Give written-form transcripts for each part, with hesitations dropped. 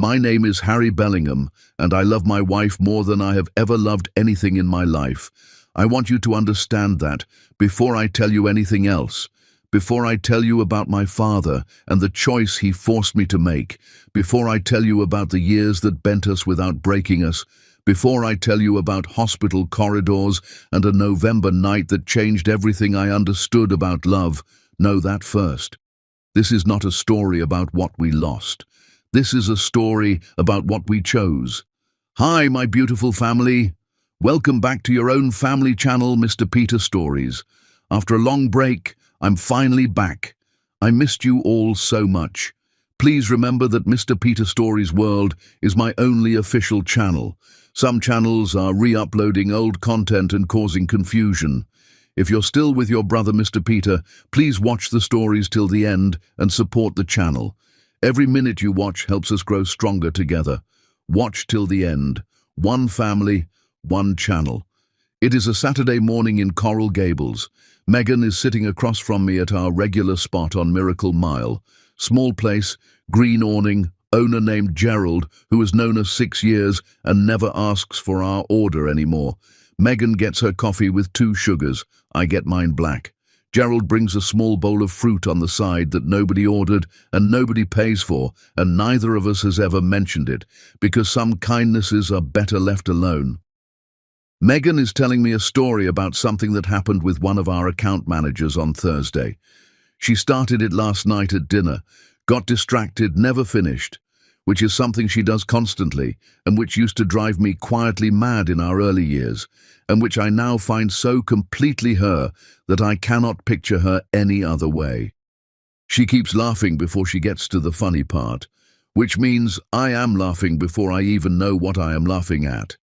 My name is Harry Bellingham, and I love my wife more than I have ever loved anything in my life. I want you to understand that before I tell you anything else, before I tell you about my father and the choice he forced me to make, before I tell you about the years that bent us without breaking us, before I tell you about hospital corridors and a November night that changed everything I understood about love, know that first. This is not a story about what we lost. This is a story about what we chose. Hi, my beautiful family. Welcome back to your own family channel, Mr. Peter Stories. After a long break, I'm finally back. I missed you all so much. Please remember that Mr. Peter Stories World is my only official channel. Some channels are re-uploading old content and causing confusion. If you're still with your brother Mr. Peter, please watch the stories till the end and support the channel. Every minute you watch helps us grow stronger together. Watch till the end. One family, one channel. It is a Saturday morning in Coral Gables. Megan is sitting across from me at our regular spot on Miracle Mile. Small place, green awning, owner named Gerald, who has known us 6 years and never asks for our order anymore. Megan gets her coffee with 2 sugars. I get mine black. Gerald brings a small bowl of fruit on the side that nobody ordered and nobody pays for, and neither of us has ever mentioned it, because some kindnesses are better left alone. Megan is telling me a story about something that happened with one of our account managers on Thursday. She started it last night at dinner, got distracted, never finished, which is something she does constantly and which used to drive me quietly mad in our early years, and which I now find so completely her that I cannot picture her any other way. She keeps laughing before she gets to the funny part, which means I am laughing before I even know what I am laughing at.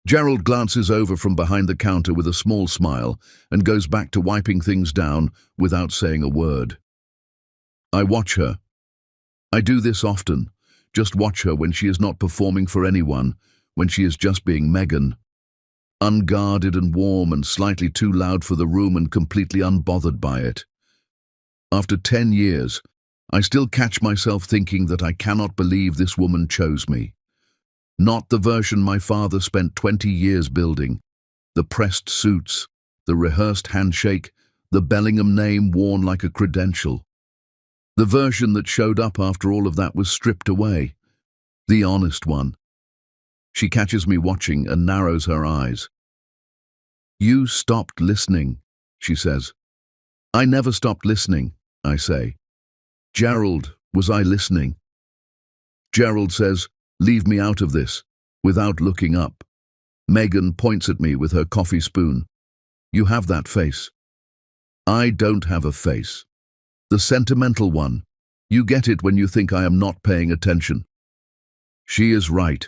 Gerald glances over from behind the counter with a small smile and goes back to wiping things down without saying a word. I watch her. I do this often, just watch her when she is not performing for anyone, when she is just being Megan. Unguarded and warm and slightly too loud for the room and completely unbothered by it. After 10 years, I still catch myself thinking that I cannot believe this woman chose me. Not the version my father spent 20 years building. The pressed suits, the rehearsed handshake, the Bellingham name worn like a credential. The version that showed up after all of that was stripped away. The honest one. She catches me watching and narrows her eyes. You stopped listening, she says. I never stopped listening, I say. Gerald, was I listening? Gerald says, leave me out of this, without looking up. Megan points at me with her coffee spoon. You have that face. I don't have a face. The sentimental one. You get it when you think I am not paying attention. She is right.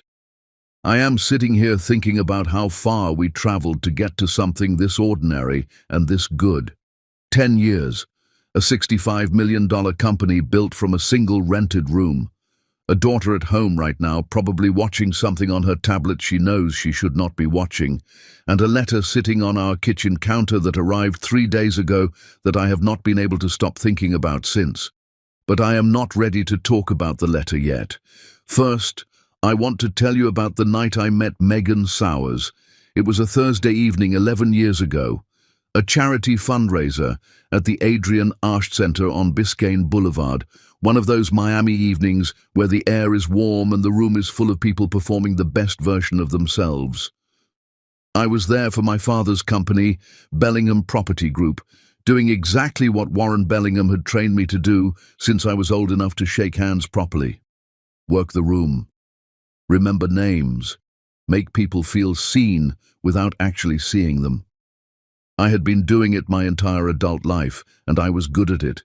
I am sitting here thinking about how far we traveled to get to something this ordinary and this good. 10 years. A $65 million company built from a single rented room. A daughter at home right now, probably watching something on her tablet she knows she should not be watching, and a letter sitting on our kitchen counter that arrived 3 days ago that I have not been able to stop thinking about since. But I am not ready to talk about the letter yet. First, I want to tell you about the night I met Megan Sowers. It was a Thursday evening 11 years ago. A charity fundraiser at the Adrian Arsh Center on Biscayne Boulevard, one of those Miami evenings where the air is warm and the room is full of people performing the best version of themselves. I was there for my father's company, Bellingham Property Group, doing exactly what Warren Bellingham had trained me to do since I was old enough to shake hands properly. Work the room. Remember names. Make people feel seen without actually seeing them. I had been doing it my entire adult life, and I was good at it,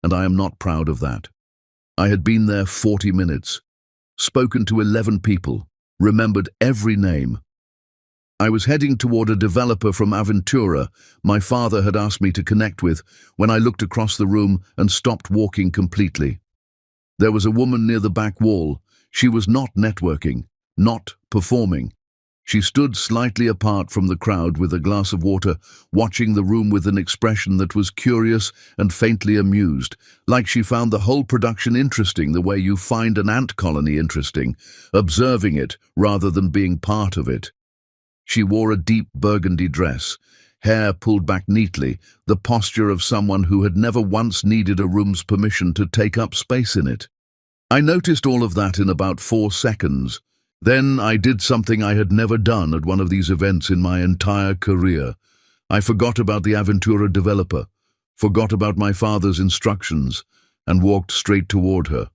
and I am not proud of that. I had been there 40 minutes, spoken to 11 people, remembered every name. I was heading toward a developer from Aventura my father had asked me to connect with when I looked across the room and stopped walking completely. There was a woman near the back wall. She was not networking, not performing. She stood slightly apart from the crowd with a glass of water, watching the room with an expression that was curious and faintly amused, like she found the whole production interesting the way you find an ant colony interesting, observing it rather than being part of it. She wore a deep burgundy dress, hair pulled back neatly, the posture of someone who had never once needed a room's permission to take up space in it. I noticed all of that in about 4 seconds. Then I did something I had never done at one of these events in my entire career. I forgot about the Aventura developer, forgot about my father's instructions, and walked straight toward her.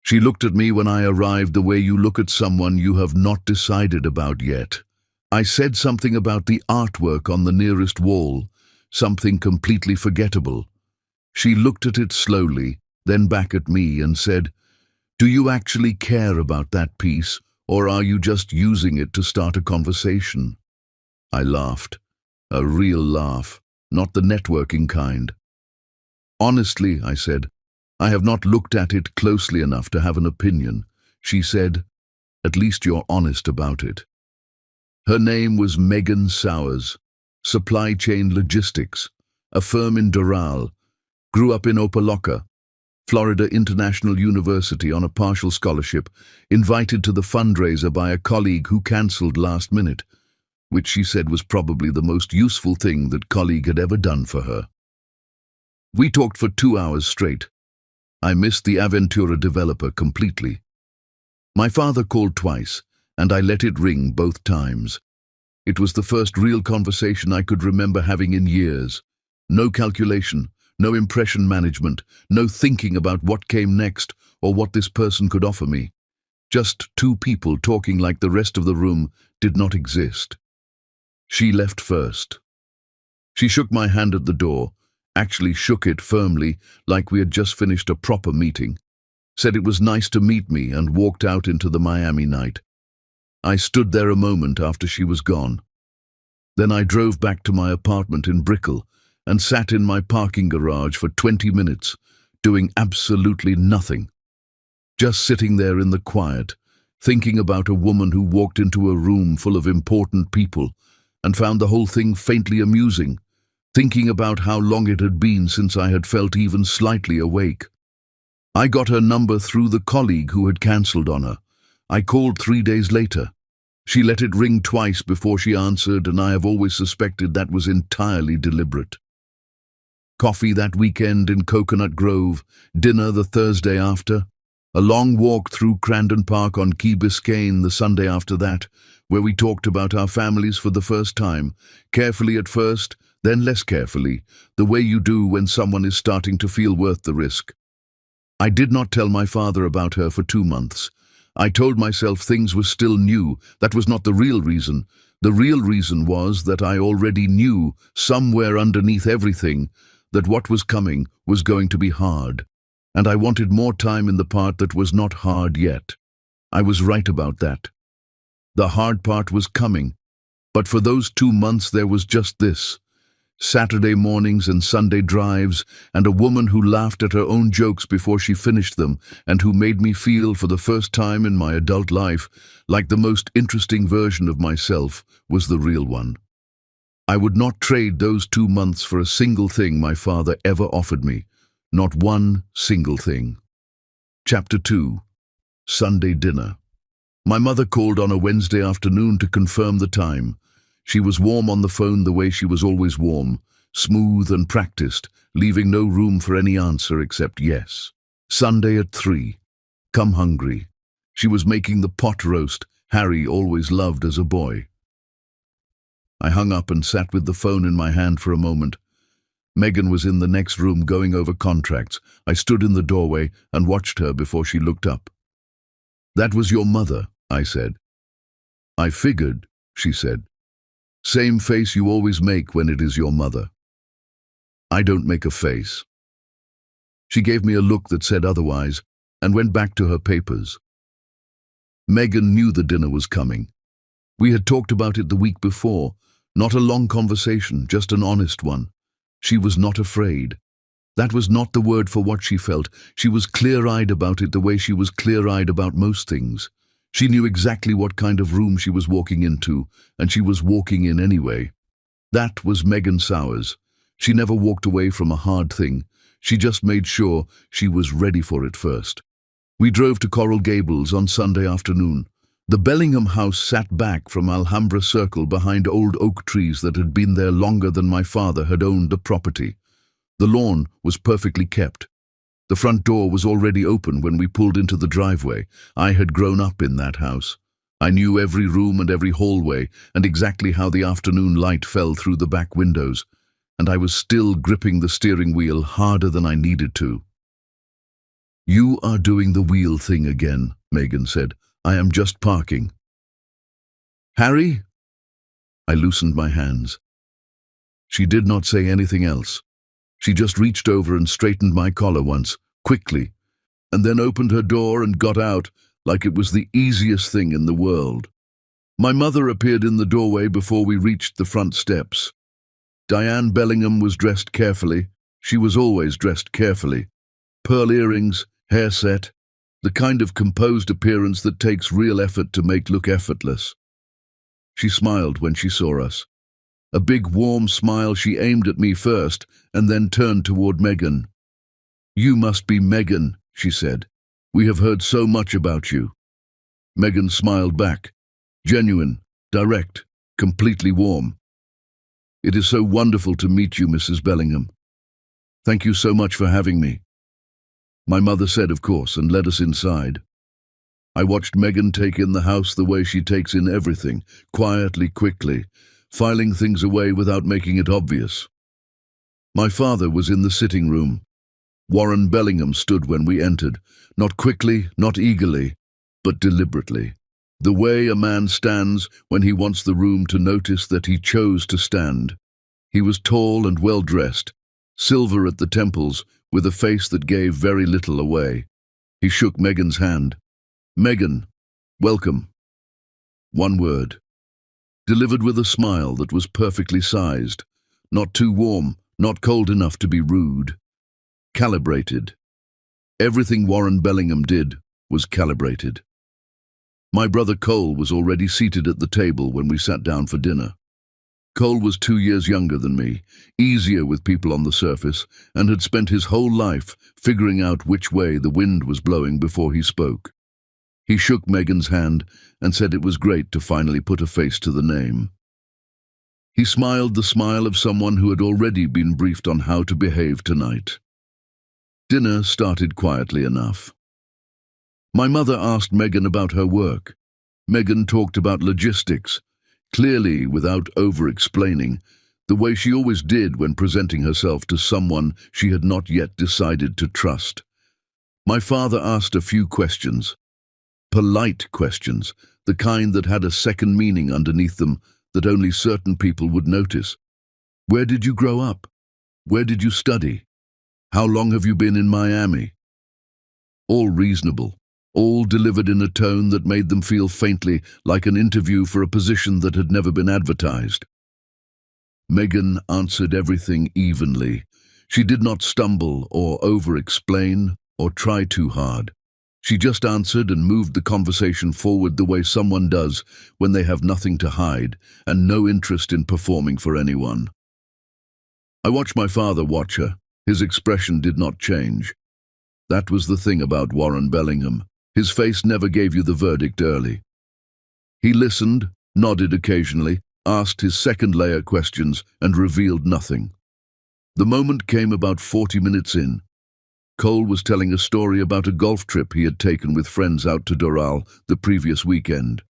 She looked at me when I arrived the way you look at someone you have not decided about yet. I said something about the artwork on the nearest wall, something completely forgettable. She looked at it slowly, then back at me and said, "Do you actually care about that piece? Or are you just using it to start a conversation?" I laughed. A real laugh, not the networking kind. "Honestly," I said, "I have not looked at it closely enough to have an opinion." She said, "At least you're honest about it." Her name was Megan Sowers, supply chain logistics, a firm in Doral, grew up in Opelika, Florida International University on a partial scholarship, invited to the fundraiser by a colleague who cancelled last minute, which she said was probably the most useful thing that colleague had ever done for her. We talked for 2 hours straight. I missed the Aventura developer completely. My father called twice, and I let it ring both times. It was the first real conversation I could remember having in years. No calculation, no impression management, no thinking about what came next or what this person could offer me. Just 2 people talking like the rest of the room did not exist. She left first. She shook my hand at the door, actually shook it firmly like we had just finished a proper meeting, said it was nice to meet me and walked out into the Miami night. I stood there a moment after she was gone. Then I drove back to my apartment in Brickell and sat in my parking garage for 20 minutes, doing absolutely nothing. Just sitting there in the quiet, thinking about a woman who walked into a room full of important people and found the whole thing faintly amusing, thinking about how long it had been since I had felt even slightly awake. I got her number through the colleague who had cancelled on her. I called 3 days later. She let it ring twice before she answered, and I have always suspected that was entirely deliberate. Coffee that weekend in Coconut Grove, dinner the Thursday after, a long walk through Crandon Park on Key Biscayne the Sunday after that, where we talked about our families for the first time, carefully at first, then less carefully, the way you do when someone is starting to feel worth the risk. I did not tell my father about her for 2 months. I told myself things were still new. That was not the real reason. The real reason was that I already knew, somewhere underneath everything, that what was coming was going to be hard, and I wanted more time in the part that was not hard yet. I was right about that. The hard part was coming, but for those 2 months there was just this: Saturday mornings and Sunday drives, and a woman who laughed at her own jokes before she finished them, and who made me feel for the first time in my adult life like the most interesting version of myself was the real one. I would not trade those 2 months for a single thing my father ever offered me. Not one single thing. Chapter 2. Sunday dinner. My mother called on a Wednesday afternoon to confirm the time. She was warm on the phone the way she was always warm, smooth and practiced, leaving no room for any answer except yes. Sunday at 3. Come hungry. She was making the pot roast Harry always loved as a boy. I hung up and sat with the phone in my hand for a moment. Megan was in the next room going over contracts. I stood in the doorway and watched her before she looked up. "That was your mother," I said. "I figured," she said. "Same face you always make when it is your mother." "I don't make a face." She gave me a look that said otherwise and went back to her papers. Megan knew the dinner was coming. We had talked about it the week before. Not a long conversation, just an honest one. She was not afraid. That was not the word for what she felt. She was clear-eyed about it the way she was clear-eyed about most things. She knew exactly what kind of room she was walking into, and she was walking in anyway. That was Megan Sowers. She never walked away from a hard thing. She just made sure she was ready for it first. We drove to Coral Gables on Sunday afternoon. The Bellingham house sat back from Alhambra Circle behind old oak trees that had been there longer than my father had owned the property. The lawn was perfectly kept. The front door was already open when we pulled into the driveway. I had grown up in that house. I knew every room and every hallway and exactly how the afternoon light fell through the back windows, and I was still gripping the steering wheel harder than I needed to. "You are doing the wheel thing again," Megan said. "I am just parking." "Harry?" I loosened my hands. She did not say anything else. She just reached over and straightened my collar once, quickly, and then opened her door and got out like it was the easiest thing in the world. My mother appeared in the doorway before we reached the front steps. Diane Bellingham was dressed carefully. She was always dressed carefully. Pearl earrings, hair set, the kind of composed appearance that takes real effort to make look effortless. She smiled when she saw us. A big warm smile. She aimed at me first and then turned toward Megan. "You must be Megan," she said. "We have heard so much about you." Megan smiled back. Genuine, direct, completely warm. "It is so wonderful to meet you, Mrs. Bellingham. Thank you so much for having me," my mother said, of course, and led us inside. I watched Megan take in the house the way she takes in everything, quietly, quickly, filing things away without making it obvious. My father was in the sitting room. Warren Bellingham stood when we entered, not quickly, not eagerly, but deliberately. The way a man stands when he wants the room to notice that he chose to stand. He was tall and well-dressed, silver at the temples, with a face that gave very little away. He shook Megan's hand. "Megan, welcome." One word, delivered with a smile that was perfectly sized, not too warm, not cold enough to be rude. Calibrated. Everything Warren Bellingham did was calibrated. My brother Cole was already seated at the table when we sat down for dinner. Cole was 2 years younger than me, easier with people on the surface, and had spent his whole life figuring out which way the wind was blowing before he spoke. He shook Megan's hand and said it was great to finally put a face to the name. He smiled the smile of someone who had already been briefed on how to behave tonight. Dinner started quietly enough. My mother asked Megan about her work. Megan talked about logistics, clearly without over-explaining, the way she always did when presenting herself to someone she had not yet decided to trust. My father asked a few questions. Polite questions, the kind that had a second meaning underneath them that only certain people would notice. "Where did you grow up? Where did you study? How long have you been in Miami?" All reasonable, all delivered in a tone that made them feel faintly like an interview for a position that had never been advertised. Megan answered everything evenly. She did not stumble or over-explain or try too hard. She just answered and moved the conversation forward the way someone does when they have nothing to hide and no interest in performing for anyone. I watched my father watch her. His expression did not change. That was the thing about Warren Bellingham. His face never gave you the verdict early. He listened, nodded occasionally, asked his second-layer questions, and revealed nothing. The moment came about 40 minutes in. Cole was telling a story about a golf trip he had taken with friends out to Doral the previous weekend.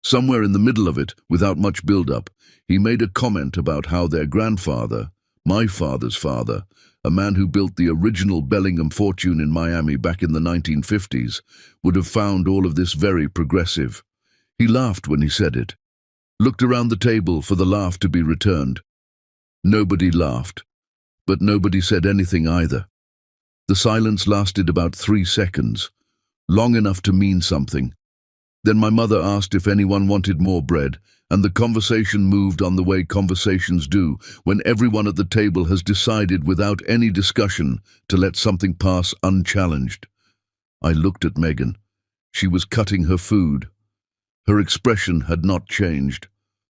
Somewhere in the middle of it, without much build-up, he made a comment about how their grandfather, my father's father, a man who built the original Bellingham fortune in Miami back in the 1950s, would have found all of this very progressive. He laughed when he said it, looked around the table for the laugh to be returned. Nobody laughed, but nobody said anything either. The silence lasted about 3 seconds, long enough to mean something. Then my mother asked if anyone wanted more bread, and the conversation moved on the way conversations do when everyone at the table has decided without any discussion to let something pass unchallenged. I looked at Megan. She was cutting her food. Her expression had not changed.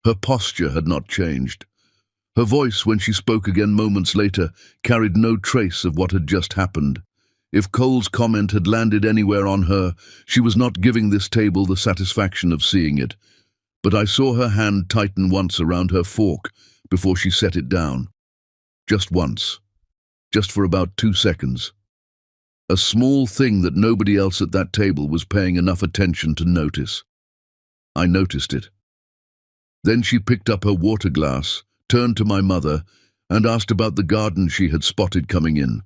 Her posture had not changed. Her voice, when she spoke again moments later, carried no trace of what had just happened. If Cole's comment had landed anywhere on her, she was not giving this table the satisfaction of seeing it. But I saw her hand tighten once around her fork before she set it down. Just once. Just for about 2 seconds. A small thing that nobody else at that table was paying enough attention to notice. I noticed it. Then she picked up her water glass, turned to my mother, and asked about the garden she had spotted coming in.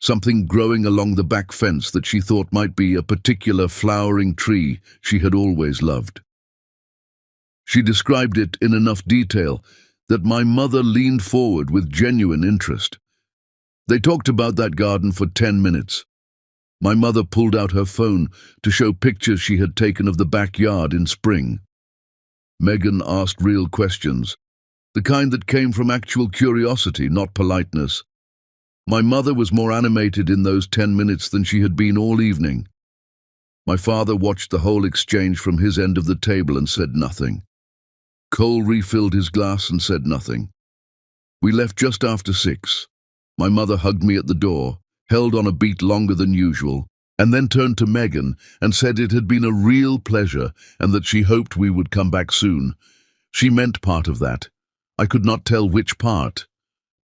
Something growing along the back fence that she thought might be a particular flowering tree she had always loved. She described it in enough detail that my mother leaned forward with genuine interest. They talked about that garden for 10 minutes. My mother pulled out her phone to show pictures she had taken of the backyard in spring. Megan asked real questions, the kind that came from actual curiosity, not politeness. My mother was more animated in those 10 minutes than she had been all evening. My father watched the whole exchange from his end of the table and said nothing. Cole refilled his glass and said nothing. We left just after 6. My mother hugged me at the door, held on a beat longer than usual, and then turned to Megan and said it had been a real pleasure and that she hoped we would come back soon. She meant part of that. I could not tell which part.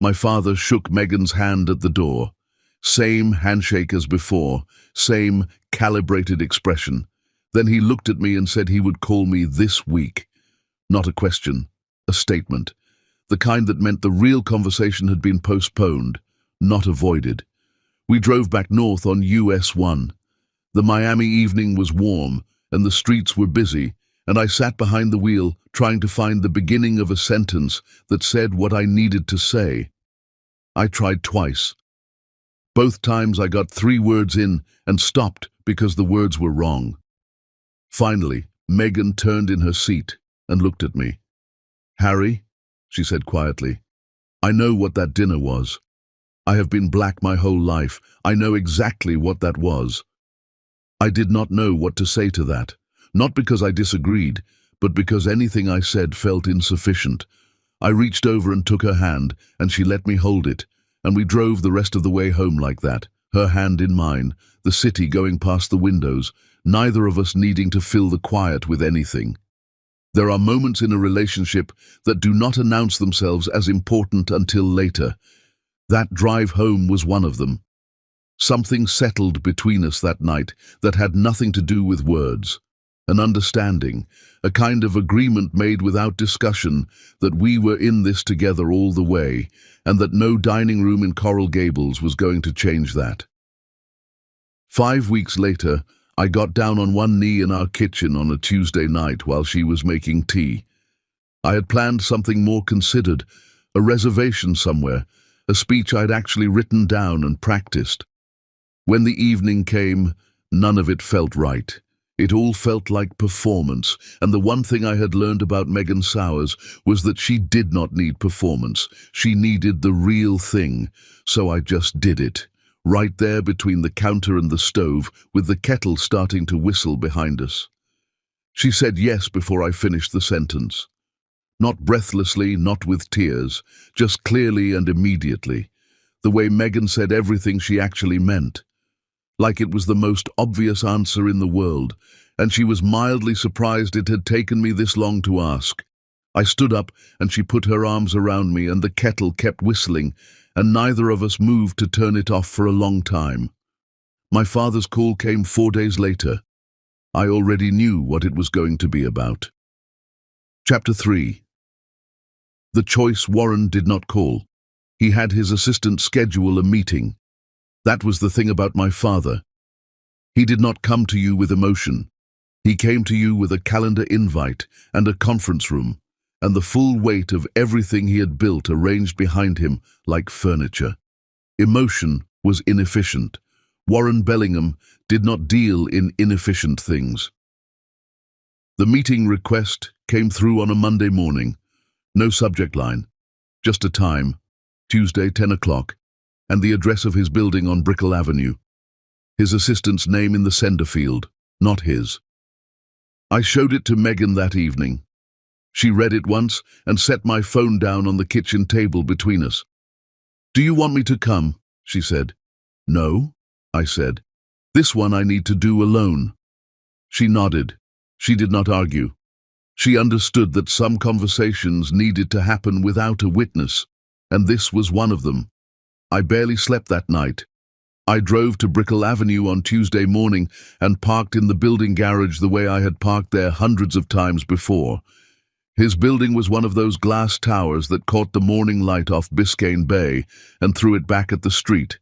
My father shook Megan's hand at the door. Same handshake as before, same calibrated expression. Then he looked at me and said he would call me this week. Not a question, a statement. The kind that meant the real conversation had been postponed, not avoided. We drove back north on US 1. The Miami evening was warm and the streets were busy, and I sat behind the wheel trying to find the beginning of a sentence that said what I needed to say. I tried twice. Both times I got 3 words in and stopped because the words were wrong. Finally, Megan turned in her seat and looked at me. Harry, she said quietly, I know what that dinner was. I have been black my whole life. I know exactly what that was. I did not know what to say to that, not because I disagreed, but because anything I said felt insufficient. I reached over and took her hand, and she let me hold it, and we drove the rest of the way home like that, her hand in mine, the city going past the windows, neither of us needing to fill the quiet with anything. There are moments in a relationship that do not announce themselves as important until later. That drive home was one of them. Something settled between us that night that had nothing to do with words. An understanding, a kind of agreement made without discussion that we were in this together all the way, and that no dining room in Coral Gables was going to change that. 5 weeks later, I got down on one knee in our kitchen on a Tuesday night while she was making tea. I had planned something more considered, a reservation somewhere, a speech I'd actually written down and practiced. When the evening came, none of it felt right. It all felt like performance, and the one thing I had learned about Megan Sowers was that she did not need performance. She needed the real thing, so I just did it. Right there between the counter and the stove, with the kettle starting to whistle behind us. She said yes before I finished the sentence. Not breathlessly, not with tears, just clearly and immediately. The way Megan said everything she actually meant. Like it was the most obvious answer in the world, and she was mildly surprised it had taken me this long to ask. I stood up, and she put her arms around me, and the kettle kept whistling, and neither of us moved to turn it off for a long time. My father's call came 4 days later. I already knew what it was going to be about. Chapter 3. The choice Warren did not call. He had his assistant schedule a meeting. That was the thing about my father. He did not come to you with emotion. He came to you with a calendar invite and a conference room, and the full weight of everything he had built arranged behind him like furniture. Emotion was inefficient. Warren Bellingham did not deal in inefficient things. The meeting request came through on a Monday morning. No subject line, just a time, Tuesday 10 o'clock, and the address of his building on Brickell Avenue. His assistant's name in the sender field, not his. I showed it to Megan that evening. She read it once and set my phone down on the kitchen table between us. "Do you want me to come?" she said. "No," I said. "This one I need to do alone." She nodded. She did not argue. She understood that some conversations needed to happen without a witness, and this was one of them. I barely slept that night. I drove to Brickell Avenue on Tuesday morning and parked in the building garage the way I had parked there hundreds of times before. His building was one of those glass towers that caught the morning light off Biscayne Bay and threw it back at the street.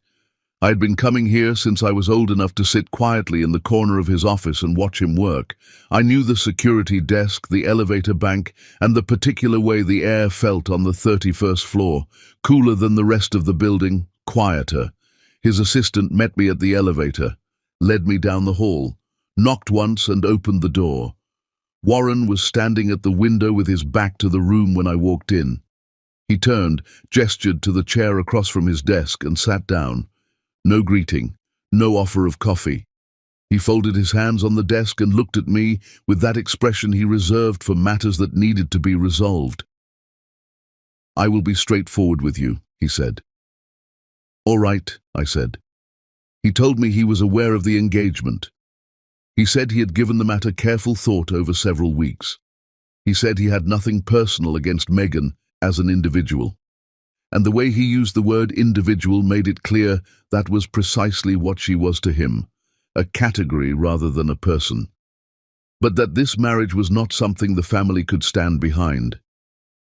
I had been coming here since I was old enough to sit quietly in the corner of his office and watch him work. I knew the security desk, the elevator bank, and the particular way the air felt on the 31st floor, cooler than the rest of the building, quieter. His assistant met me at the elevator, led me down the hall, knocked once and opened the door. Warren was standing at the window with his back to the room when I walked in. He turned, gestured to the chair across from his desk, and sat down. No greeting, no offer of coffee. He folded his hands on the desk and looked at me with that expression he reserved for matters that needed to be resolved. "I will be straightforward with you," he said. "All right," I said. He told me he was aware of the engagement. He said he had given the matter careful thought over several weeks. He said he had nothing personal against Megan as an individual. And the way he used the word individual made it clear that was precisely what she was to him, a category rather than a person. But that this marriage was not something the family could stand behind.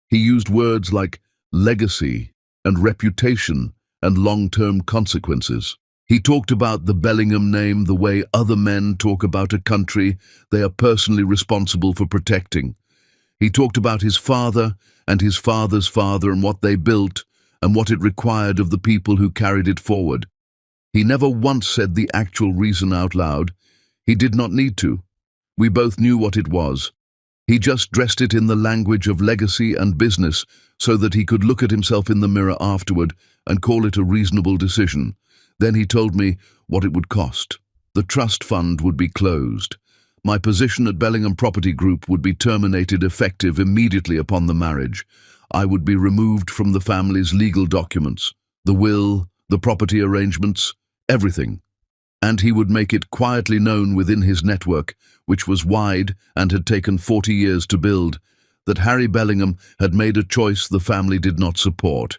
He used words like legacy and reputation and long-term consequences. He talked about the Bellingham name the way other men talk about a country they are personally responsible for protecting. He talked about his father and his father's father and what they built and what it required of the people who carried it forward. He never once said the actual reason out loud. He did not need to. We both knew what it was. He just dressed it in the language of legacy and business so that he could look at himself in the mirror afterward and call it a reasonable decision. Then he told me what it would cost. The trust fund would be closed. My position at Bellingham Property Group would be terminated effective immediately upon the marriage. I would be removed from the family's legal documents, the will, the property arrangements, everything. And he would make it quietly known within his network, which was wide and had taken 40 years to build, that Harry Bellingham had made a choice the family did not support.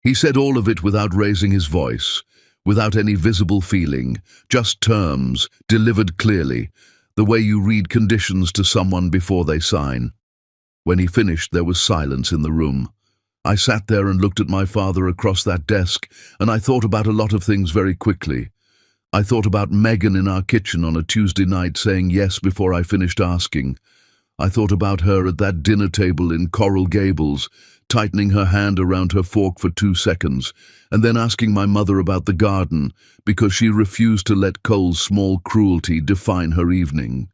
He said all of it without raising his voice, without any visible feeling, just terms, delivered clearly, the way you read conditions to someone before they sign. When he finished, there was silence in the room. I sat there and looked at my father across that desk, and I thought about a lot of things very quickly. I thought about Megan in our kitchen on a Tuesday night saying yes before I finished asking. I thought about her at that dinner table in Coral Gables, tightening her hand around her fork for 2 seconds, and then asking my mother about the garden because she refused to let Cole's small cruelty define her evening.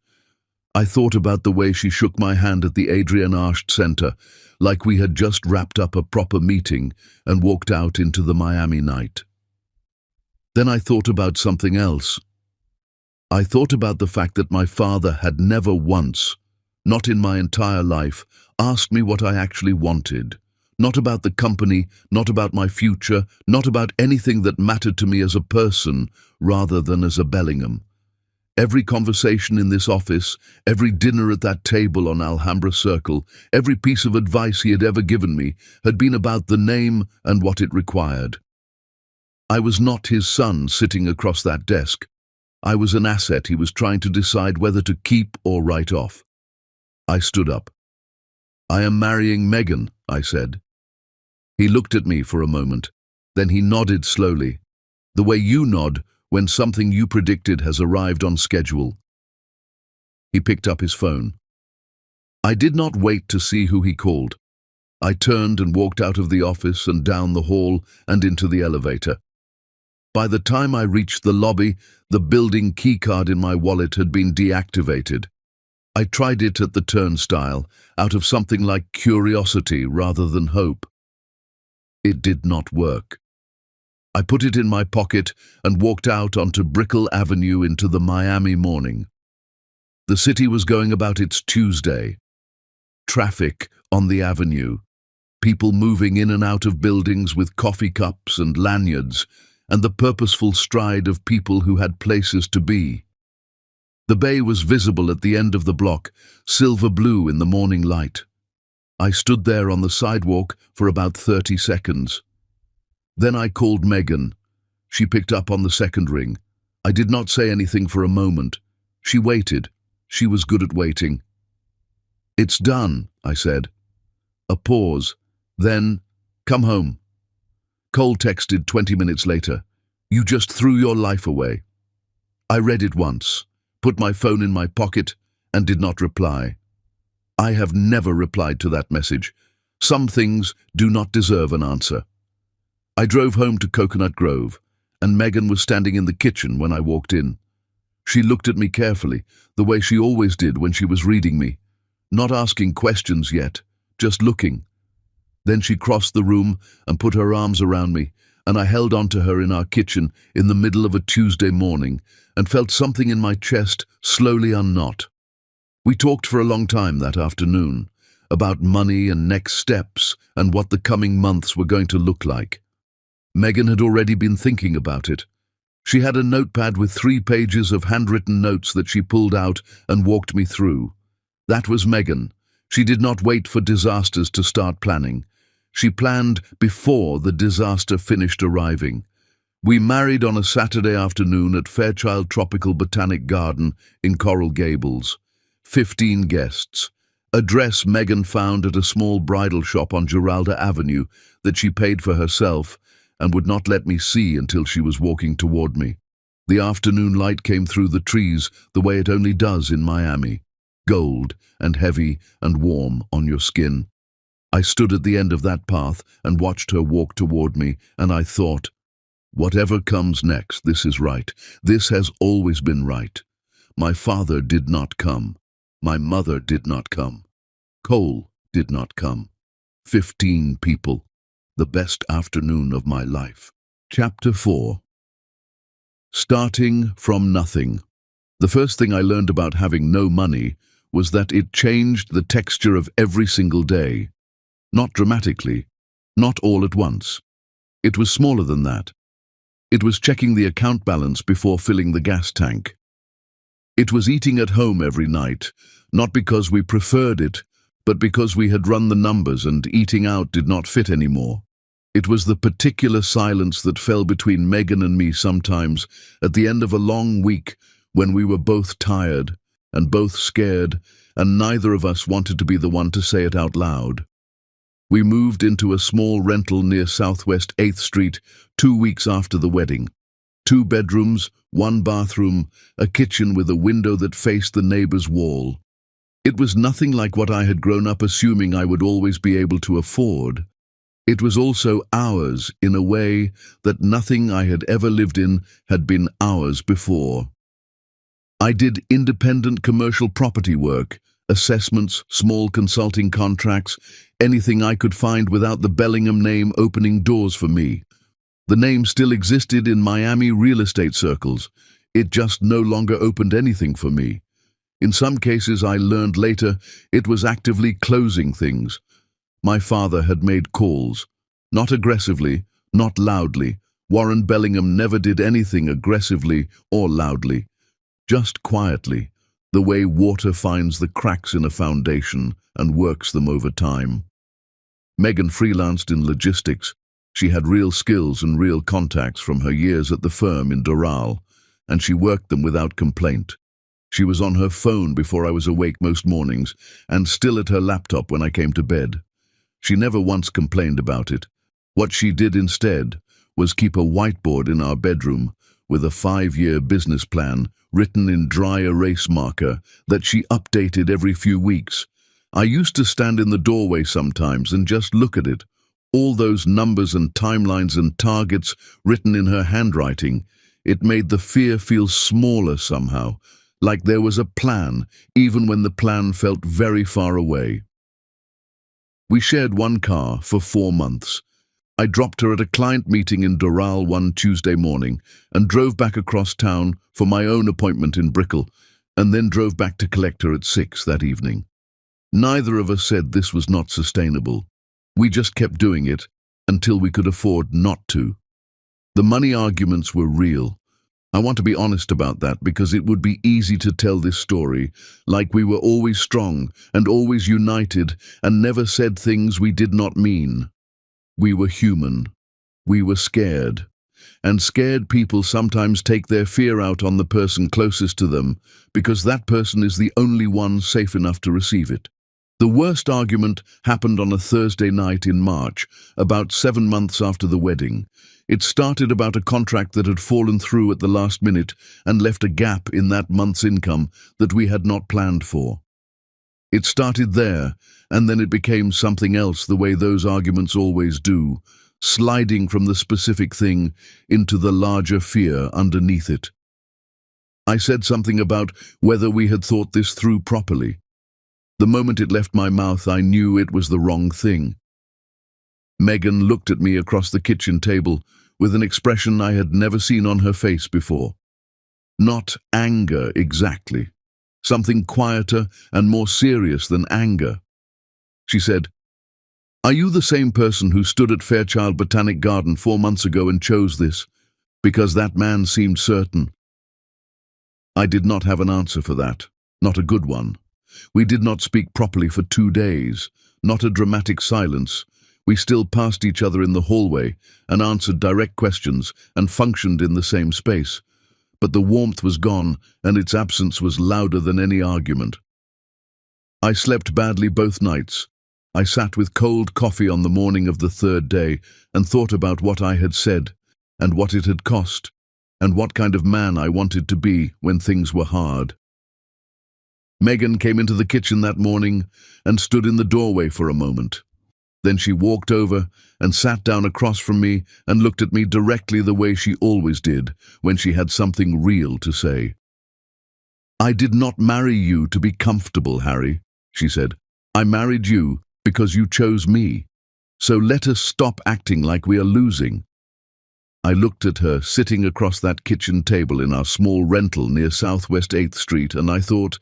I thought about the way she shook my hand at the Adrienne Arsht Center, like we had just wrapped up a proper meeting and walked out into the Miami night. Then I thought about something else. I thought about the fact that my father had never once, not in my entire life, asked me what I actually wanted. Not about the company, not about my future, not about anything that mattered to me as a person rather than as a Bellingham. Every conversation in this office, every dinner at that table on Alhambra Circle, every piece of advice he had ever given me had been about the name and what it required. I was not his son sitting across that desk. I was an asset he was trying to decide whether to keep or write off. I stood up. "I am marrying Megan," I said. He looked at me for a moment. Then he nodded slowly, the way you nod when something you predicted has arrived on schedule. He picked up his phone. I did not wait to see who he called. I turned and walked out of the office and down the hall and into the elevator. By the time I reached the lobby, the building keycard in my wallet had been deactivated. I tried it at the turnstile, out of something like curiosity rather than hope. It did not work. I put it in my pocket and walked out onto Brickell Avenue into the Miami morning. The city was going about its Tuesday. Traffic on the avenue, people moving in and out of buildings with coffee cups and lanyards, and the purposeful stride of people who had places to be. The bay was visible at the end of the block, silver blue in the morning light. I stood there on the sidewalk for about 30 seconds. Then I called Megan. She picked up on the second ring. I did not say anything for a moment. She waited. She was good at waiting. "It's done," I said. A pause. Then, "Come home." Cole texted 20 minutes later. "You just threw your life away." I read it once, put my phone in my pocket, and did not reply. I have never replied to that message. Some things do not deserve an answer. I drove home to Coconut Grove, and Megan was standing in the kitchen when I walked in. She looked at me carefully, the way she always did when she was reading me, not asking questions yet, just looking. Then she crossed the room and put her arms around me, and I held on to her in our kitchen in the middle of a Tuesday morning and felt something in my chest slowly unknot. We talked for a long time that afternoon, about money and next steps and what the coming months were going to look like. Megan had already been thinking about it. She had a notepad with 3 pages of handwritten notes that she pulled out and walked me through. That was Megan. She did not wait for disasters to start planning. She planned before the disaster finished arriving. We married on a Saturday afternoon at Fairchild Tropical Botanic Garden in Coral Gables. 15 guests. A dress Megan found at a small bridal shop on Giralda Avenue that she paid for herself and would not let me see until she was walking toward me. The afternoon light came through the trees the way it only does in Miami, gold and heavy and warm on your skin. I stood at the end of that path and watched her walk toward me, and I thought, whatever comes next, this is right. This has always been right. My father did not come. My mother did not come. Cole did not come. 15 people. The best afternoon of my life. Chapter 4. Starting from nothing. The first thing I learned about having no money was that it changed the texture of every single day. Not dramatically, not all at once. It was smaller than that. It was checking the account balance before filling the gas tank. It was eating at home every night, not because we preferred it, but because we had run the numbers and eating out did not fit anymore. It was the particular silence that fell between Megan and me sometimes at the end of a long week when we were both tired and both scared, and neither of us wanted to be the one to say it out loud. We moved into a small rental near Southwest 8th Street 2 weeks after the wedding. 2 bedrooms, 1 bathroom, a kitchen with a window that faced the neighbor's wall. It was nothing like what I had grown up assuming I would always be able to afford. It was also ours in a way that nothing I had ever lived in had been ours before. I did independent commercial property work, assessments, small consulting contracts, anything I could find without the Bellingham name opening doors for me. The name still existed in Miami real estate circles. It just no longer opened anything for me. In some cases, I learned later, it was actively closing things. My father had made calls. Not aggressively, not loudly. Warren Bellingham never did anything aggressively or loudly. Just quietly, the way water finds the cracks in a foundation and works them over time. Megan freelanced in logistics. She had real skills and real contacts from her years at the firm in Doral, and she worked them without complaint. She was on her phone before I was awake most mornings, and still at her laptop when I came to bed. She never once complained about it. What she did instead was keep a whiteboard in our bedroom with a 5-year business plan written in dry erase marker that she updated every few weeks. I used to stand in the doorway sometimes and just look at it. All those numbers and timelines and targets written in her handwriting. It made the fear feel smaller somehow, like there was a plan, even when the plan felt very far away. We shared 1 car for 4 months. I dropped her at a client meeting in Doral one Tuesday morning and drove back across town for my own appointment in Brickell. and then drove back to collect her at 6 that evening. Neither of us said this was not sustainable. We just kept doing it until we could afford not to. The money arguments were real. I want to be honest about that because it would be easy to tell this story like we were always strong and always united and never said things we did not mean. We were human. We were scared. And scared people sometimes take their fear out on the person closest to them because that person is the only one safe enough to receive it. The worst argument happened on a Thursday night in March, about 7 months after the wedding. It started about a contract that had fallen through at the last minute and left a gap in that month's income that we had not planned for. It started there, and then it became something else the way those arguments always do, sliding from the specific thing into the larger fear underneath it. I said something about whether we had thought this through properly. The moment it left my mouth, I knew it was the wrong thing. Megan looked at me across the kitchen table with an expression I had never seen on her face before. Not anger exactly. Something quieter and more serious than anger. She said, "Are you the same person who stood at Fairchild Botanic Garden 4 months ago and chose this? Because that man seemed certain." I did not have an answer for that. Not a good one. We did not speak properly for 2 days. Not a dramatic silence. We still passed each other in the hallway and answered direct questions and functioned in the same space. But the warmth was gone, and its absence was louder than any argument. I slept badly both nights. I sat with cold coffee on the morning of the 3rd day and thought about what I had said, and what it had cost, and what kind of man I wanted to be when things were hard. Megan came into the kitchen that morning and stood in the doorway for a moment. Then she walked over and sat down across from me and looked at me directly the way she always did when she had something real to say. "I did not marry you to be comfortable, Harry," she said. "I married you because you chose me. So let us stop acting like we are losing." I looked at her sitting across that kitchen table in our small rental near Southwest 8th Street, and I thought,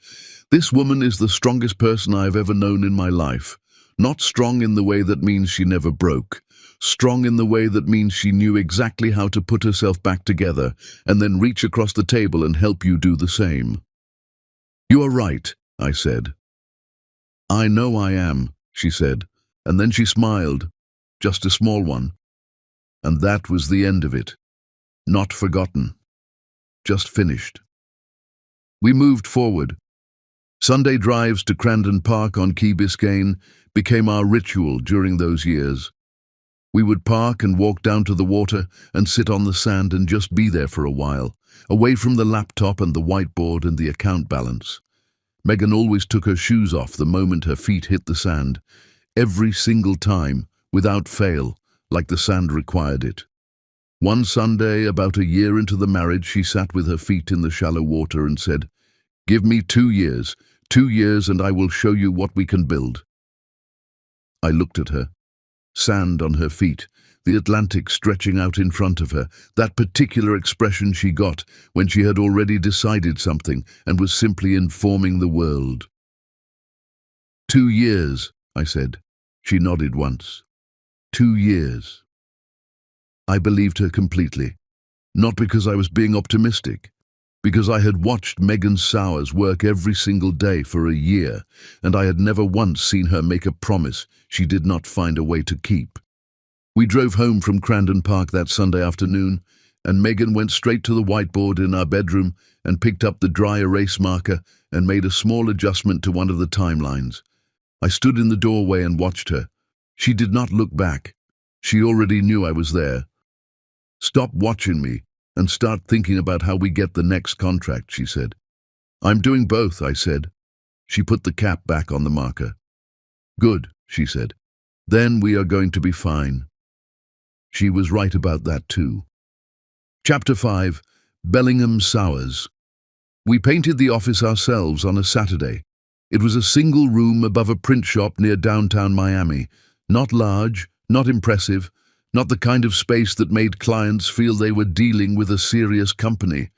this woman is the strongest person I have ever known in my life. Not strong in the way that means she never broke. Strong in the way that means she knew exactly how to put herself back together and then reach across the table and help you do the same. "You are right," I said. "I know I am," she said, and then she smiled, just a small one. And that was the end of it. Not forgotten. Just finished. We moved forward. Sunday drives to Crandon Park on Key Biscayne became our ritual during those years. We would park and walk down to the water and sit on the sand and just be there for a while, away from the laptop and the whiteboard and the account balance. Megan always took her shoes off the moment her feet hit the sand, every single time, without fail, like the sand required it. One Sunday, about a year into the marriage, she sat with her feet in the shallow water and said, "Give me 2 years, 2 years, and I will show you what we can build." I looked at her. Sand on her feet, the Atlantic stretching out in front of her, that particular expression she got when she had already decided something and was simply informing the world. 2 years, I said. She nodded once. 2 years. I believed her completely, not because I was being optimistic, because I had watched Megan Sowers work every single day for a year, and I had never once seen her make a promise she did not find a way to keep. We drove home from Crandon Park that Sunday afternoon, and Megan went straight to the whiteboard in our bedroom and picked up the dry erase marker and made a small adjustment to one of the timelines. I stood in the doorway and watched her. She did not look back. She already knew I was there. "Stop watching me and start thinking about how we get the next contract," she said. "I'm doing both," I said. She put the cap back on the marker. "Good," she said. "Then we are going to be fine." She was right about that too. Chapter 5. Bellingham Sowers. We painted the office ourselves on a Saturday. It was a single room above a print shop near downtown Miami. Not large, not impressive, not the kind of space that made clients feel they were dealing with a serious company.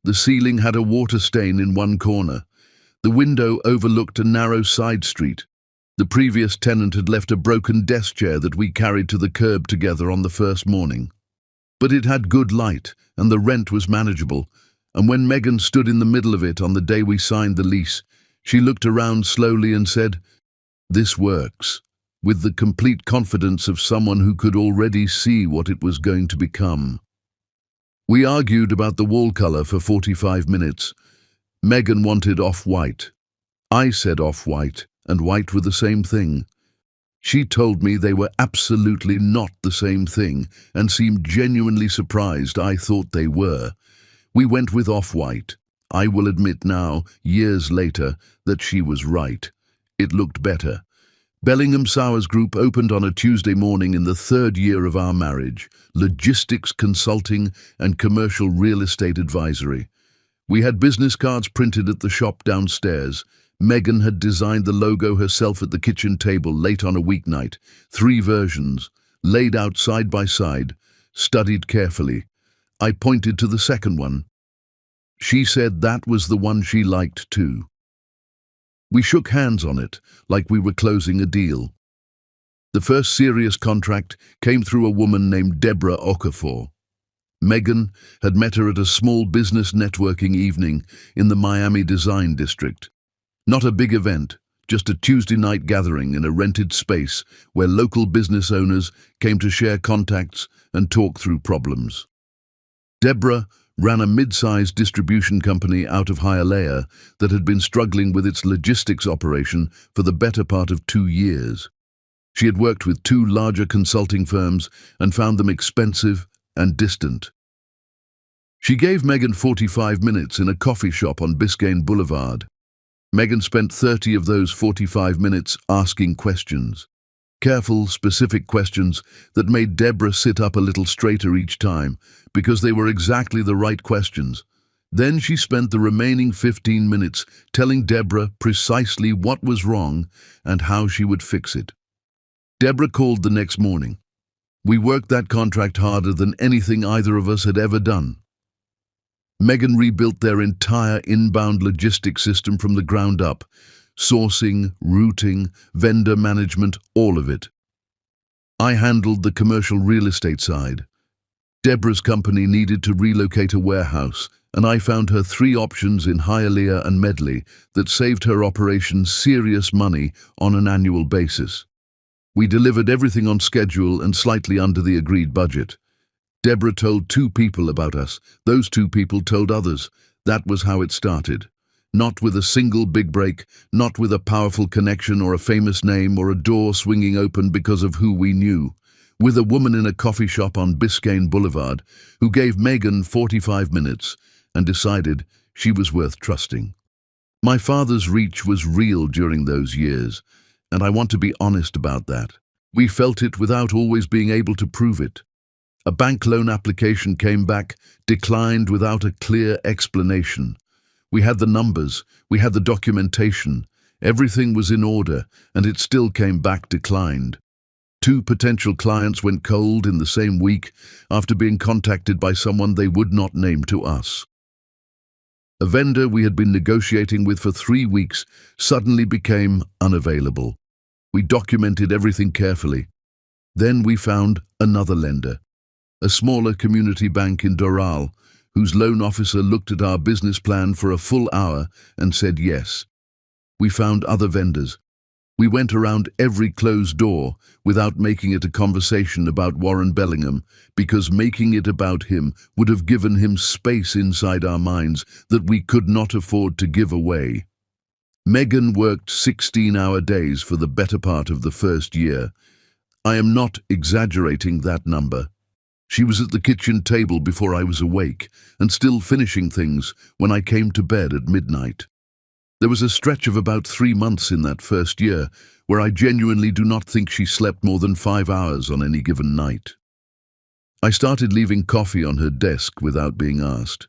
The ceiling had a water stain in one corner. The window overlooked a narrow side street. The previous tenant had left a broken desk chair that we carried to the curb together on the first morning. But it had good light, and the rent was manageable, and when Megan stood in the middle of it on the day we signed the lease, she looked around slowly and said, "This works," with the complete confidence of someone who could already see what it was going to become. We argued about the wall color for 45 minutes. Megan wanted off-white. I said off-white, and white were the same thing. She told me they were absolutely not the same thing and seemed genuinely surprised I thought they were. We went with off-white. I will admit now, years later, that she was right. It looked better. Bellingham Sowers Group opened on a Tuesday morning in the 3rd year of our marriage, logistics consulting and commercial real estate advisory. We had business cards printed at the shop downstairs. Megan had designed the logo herself at the kitchen table late on a weeknight. 3 versions, laid out side by side, studied carefully. I pointed to the second one. She said that was the one she liked too. We shook hands on it, like we were closing a deal. The first serious contract came through a woman named Deborah Okafor. Megan had met her at a small business networking evening in the Miami Design District. Not a big event, just a Tuesday night gathering in a rented space where local business owners came to share contacts and talk through problems. Deborah ran a mid-sized distribution company out of Hialeah that had been struggling with its logistics operation for the better part of 2 years. She had worked with 2 larger consulting firms and found them expensive and distant. She gave Megan 45 minutes in a coffee shop on Biscayne Boulevard. Megan spent 30 of those 45 minutes asking questions. Careful, specific questions that made Deborah sit up a little straighter each time, because they were exactly the right questions. Then she spent the remaining 15 minutes telling Deborah precisely what was wrong and how she would fix it. Deborah called the next morning. We worked that contract harder than anything either of us had ever done. Megan rebuilt their entire inbound logistics system from the ground up. Sourcing, routing, vendor management, all of it. I handled the commercial real estate side. Deborah's company needed to relocate a warehouse, and I found her 3 options in Hialeah and Medley that saved her operations serious money on an annual basis. We delivered everything on schedule and slightly under the agreed budget. Deborah told 2 people about us. Those 2 people told others. That was how it started. Not with a single big break, not with a powerful connection or a famous name or a door swinging open because of who we knew. With a woman in a coffee shop on Biscayne Boulevard who gave Megan 45 minutes and decided she was worth trusting. My father's reach was real during those years, and I want to be honest about that. We felt it without always being able to prove it. A bank loan application came back, declined without a clear explanation. We had the numbers, we had the documentation, everything was in order, and it still came back declined. 2 potential clients went cold in the same week after being contacted by someone they would not name to us. A vendor we had been negotiating with for 3 weeks suddenly became unavailable. We documented everything carefully. Then we found another lender, a smaller community bank in Doral, whose loan officer looked at our business plan for a full hour and said yes. We found other vendors. We went around every closed door without making it a conversation about Warren Bellingham, because making it about him would have given him space inside our minds that we could not afford to give away. Megan worked 16-hour days for the better part of the first year. I am not exaggerating that number. She was at the kitchen table before I was awake, and still finishing things when I came to bed at midnight. There was a stretch of about 3 months in that first year where I genuinely do not think she slept more than 5 hours on any given night. I started leaving coffee on her desk without being asked.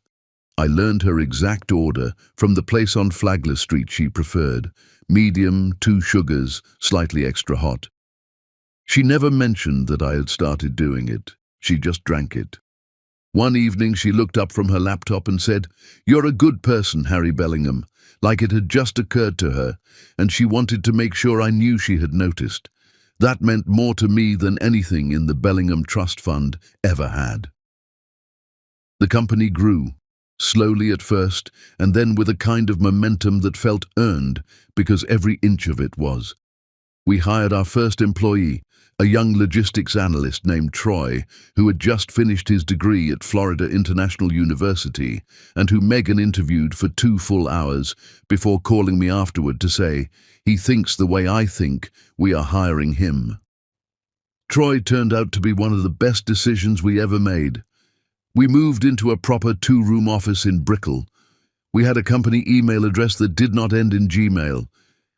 I learned her exact order from the place on Flagler Street she preferred: medium, 2 sugars, slightly extra hot. She never mentioned that I had started doing it. She just drank it. One evening she looked up from her laptop and said, "You're a good person, Harry Bellingham," like it had just occurred to her, and she wanted to make sure I knew she had noticed. That meant more to me than anything in the Bellingham Trust Fund ever had. The company grew, slowly at first, and then with a kind of momentum that felt earned, because every inch of it was. We hired our first employee, a young logistics analyst named Troy, who had just finished his degree at Florida International University, and who Megan interviewed for 2 full hours before calling me afterward to say, "He thinks the way I think, we are hiring him." Troy turned out to be one of the best decisions we ever made. We moved into a proper 2-room office in Brickell. We had a company email address that did not end in Gmail.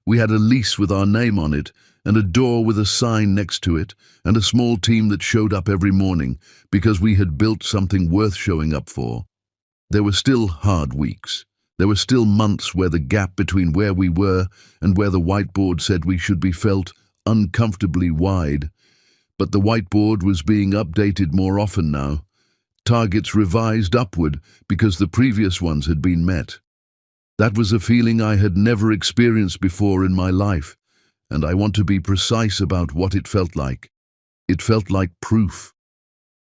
We had a lease with our name on it, and a door with a sign next to it, and a small team that showed up every morning, because we had built something worth showing up for. There were still hard weeks. There were still months where the gap between where we were and where the whiteboard said we should be felt uncomfortably wide. But the whiteboard was being updated more often now. Targets revised upward because the previous ones had been met. That was a feeling I had never experienced before in my life, and I want to be precise about what it felt like. It felt like proof.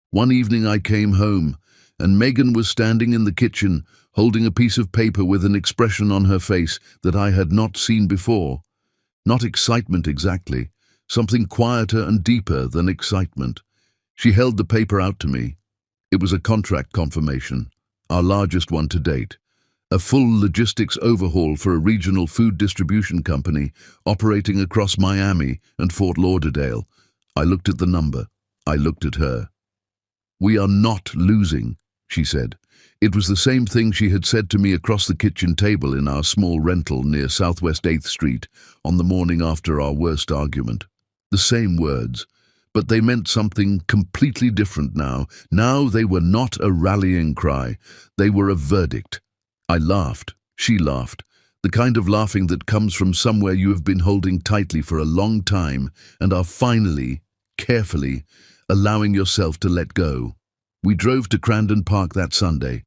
One evening I came home, and Megan was standing in the kitchen, holding a piece of paper with an expression on her face that I had not seen before. Not excitement exactly, something quieter and deeper than excitement. She held the paper out to me. It was a contract confirmation, our largest one to date. A full logistics overhaul for a regional food distribution company operating across Miami and Fort Lauderdale. I looked at the number. I looked at her. "We are not losing," she said. It was the same thing she had said to me across the kitchen table in our small rental near Southwest 8th Street on the morning after our worst argument. The same words. But they meant something completely different now. Now they were not a rallying cry. They were a verdict. I laughed. She laughed. The kind of laughing that comes from somewhere you have been holding tightly for a long time and are finally, carefully, allowing yourself to let go. We drove to Crandon Park that Sunday.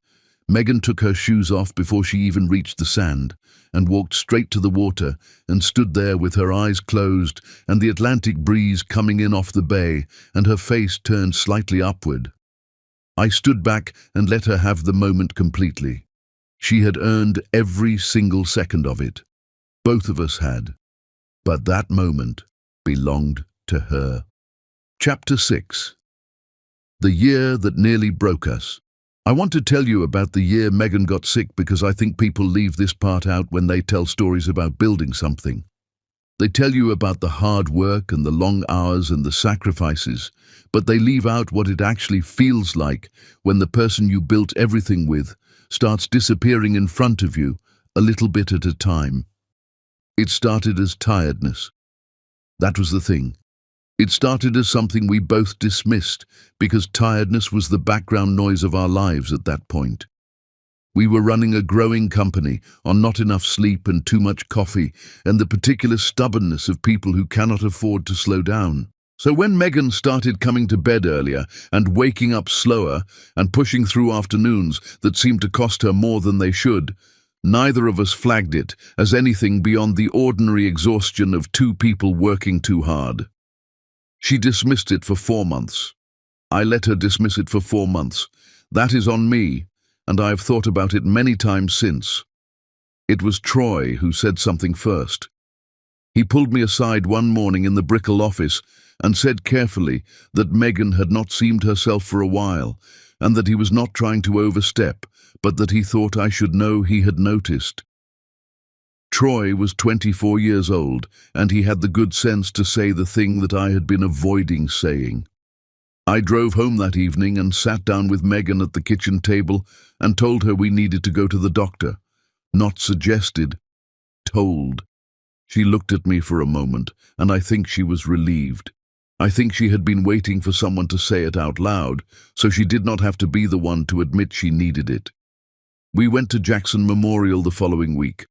Megan took her shoes off before she even reached the sand and walked straight to the water and stood there with her eyes closed and the Atlantic breeze coming in off the bay and her face turned slightly upward. I stood back and let her have the moment completely. She had earned every single second of it. Both of us had. But that moment belonged to her. Chapter 6. The year that nearly broke us. I want to tell you about the year Megan got sick because I think people leave this part out when they tell stories about building something. They tell you about the hard work and the long hours and the sacrifices, but they leave out what it actually feels like when the person you built everything with starts disappearing in front of you, a little bit at a time. It started as tiredness. That was the thing. It started as something we both dismissed because tiredness was the background noise of our lives at that point. We were running a growing company on not enough sleep and too much coffee and the particular stubbornness of people who cannot afford to slow down. So when Megan started coming to bed earlier and waking up slower and pushing through afternoons that seemed to cost her more than they should, neither of us flagged it as anything beyond the ordinary exhaustion of 2 people working too hard. She dismissed it for 4 months. I let her dismiss it for 4 months. That is on me, and I have thought about it many times since. It was Troy who said something first. He pulled me aside one morning in the Brickell office and said carefully that Megan had not seemed herself for a while, and that he was not trying to overstep, but that he thought I should know he had noticed. Troy was 24 years old, and he had the good sense to say the thing that I had been avoiding saying. I drove home that evening and sat down with Megan at the kitchen table and told her we needed to go to the doctor. Not suggested, told. She looked at me for a moment, and I think she was relieved. I think she had been waiting for someone to say it out loud, so she did not have to be the one to admit she needed it. We went to Jackson Memorial the following week.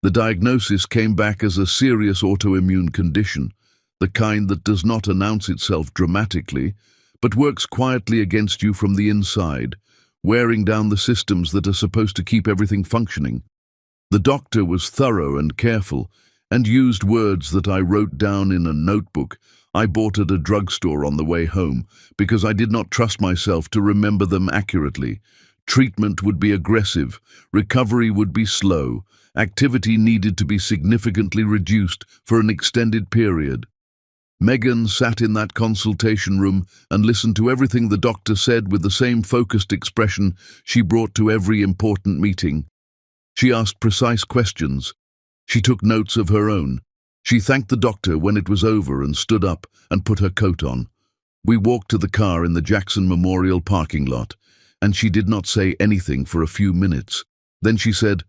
The diagnosis came back as a serious autoimmune condition, the kind that does not announce itself dramatically, but works quietly against you from the inside, wearing down the systems that are supposed to keep everything functioning. The doctor was thorough and careful, and used words that I wrote down in a notebook I bought at a drugstore on the way home, because I did not trust myself to remember them accurately. Treatment would be aggressive, recovery would be slow, activity needed to be significantly reduced for an extended period. Megan sat in that consultation room and listened to everything the doctor said with the same focused expression she brought to every important meeting. She asked precise questions. She took notes of her own. She thanked the doctor when it was over and stood up and put her coat on. We walked to the car in the Jackson Memorial parking lot, and she did not say anything for a few minutes. Then she said,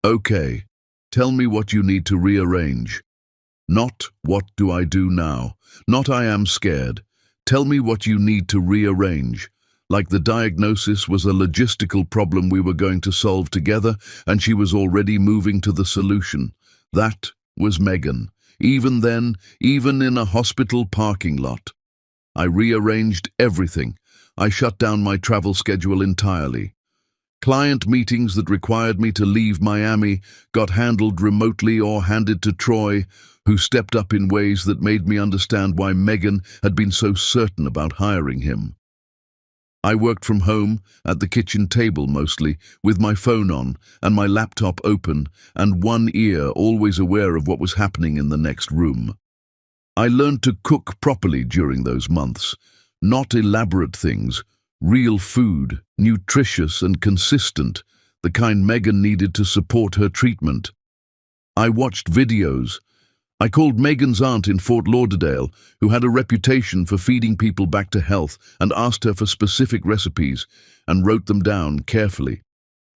"Okay, tell me what you need to rearrange. Not, what do I do now? Not, I am scared. Tell me what you need to rearrange." Like the diagnosis was a logistical problem we were going to solve together, and she was already moving to the solution. That was Megan. Even then, even in a hospital parking lot. I rearranged everything. I shut down my travel schedule entirely. Client meetings that required me to leave Miami got handled remotely or handed to Troy, who stepped up in ways that made me understand why Megan had been so certain about hiring him. I worked from home, at the kitchen table mostly, with my phone on and my laptop open and one ear always aware of what was happening in the next room. I learned to cook properly during those months. Not elaborate things, real food, nutritious and consistent, the kind Megan needed to support her treatment. I watched videos. I called Megan's aunt in Fort Lauderdale, who had a reputation for feeding people back to health, and asked her for specific recipes, and wrote them down carefully.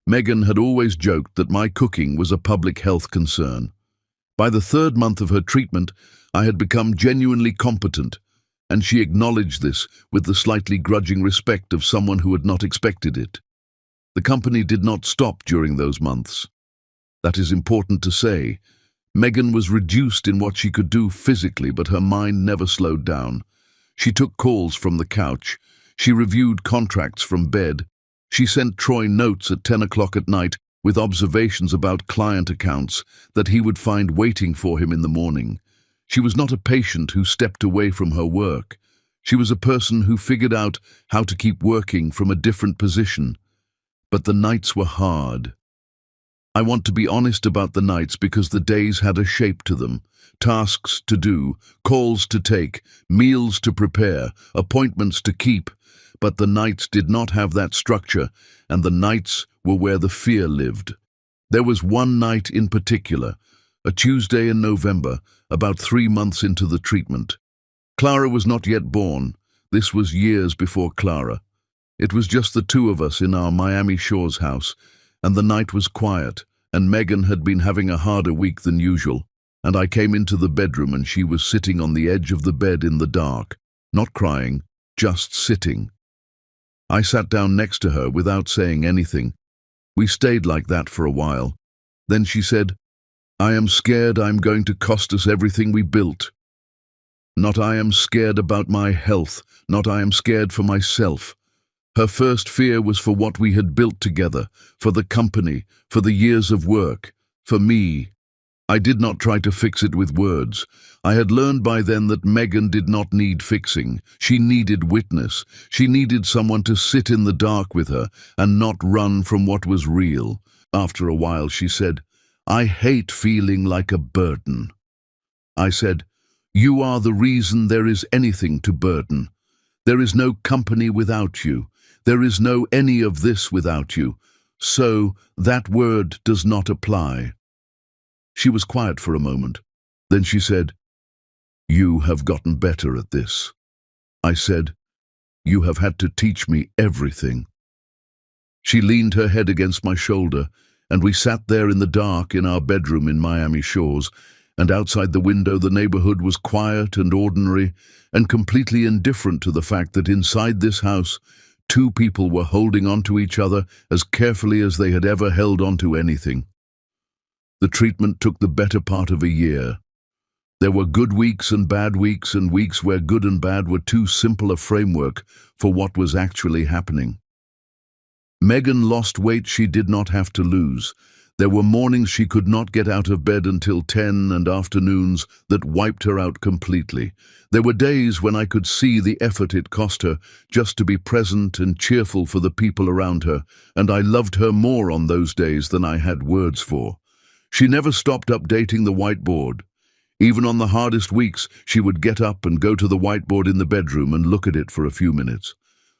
Megan had always joked that my cooking was a public health concern. By the 3rd month of her treatment, I had become genuinely competent, and she acknowledged this with the slightly grudging respect of someone who had not expected it. The company did not stop during those months. That is important to say. Megan was reduced in what she could do physically, but her mind never slowed down. She took calls from the couch. She reviewed contracts from bed. She sent Troy notes at 10 o'clock at night with observations about client accounts that he would find waiting for him in the morning. She was not a patient who stepped away from her work. She was a person who figured out how to keep working from a different position. But the nights were hard. I want to be honest about the nights because the days had a shape to them. Tasks to do, calls to take, meals to prepare, appointments to keep. But the nights did not have that structure, and the nights were where the fear lived. There was one night in particular, a Tuesday in November, about 3 months into the treatment. Clara was not yet born. This was years before Clara. It was just the two of us in our Miami Shores house, and the night was quiet, and Megan had been having a harder week than usual, and I came into the bedroom and she was sitting on the edge of the bed in the dark, not crying, just sitting. I sat down next to her without saying anything. We stayed like that for a while. Then she said, "I am scared I'm going to cost us everything we built. Not I am scared about my health, not I am scared for myself." Her first fear was for what we had built together, for the company, for the years of work, for me. I did not try to fix it with words. I had learned by then that Megan did not need fixing. She needed witness. She needed someone to sit in the dark with her and not run from what was real. After a while she said, "I hate feeling like a burden." I said, "You are the reason there is anything to burden. There is no company without you. There is no any of this without you. So that word does not apply." She was quiet for a moment. Then she said, "You have gotten better at this." I said, "You have had to teach me everything." She leaned her head against my shoulder, and we sat there in the dark in our bedroom in Miami Shores, and outside the window the neighborhood was quiet and ordinary and completely indifferent to the fact that inside this house 2 people were holding on to each other as carefully as they had ever held on to anything. The treatment took the better part of a year. There were good weeks and weeks where good and bad were too simple a framework for what was actually happening. Megan lost weight she did not have to lose. There were mornings she could not get out of bed until 10 and afternoons that wiped her out completely. There were days when I could see the effort it cost her just to be present and cheerful for the people around her, and I loved her more on those days than I had words for. She never stopped updating the whiteboard. Even on the hardest weeks, she would get up and go to the whiteboard in the bedroom and look at it for a few minutes.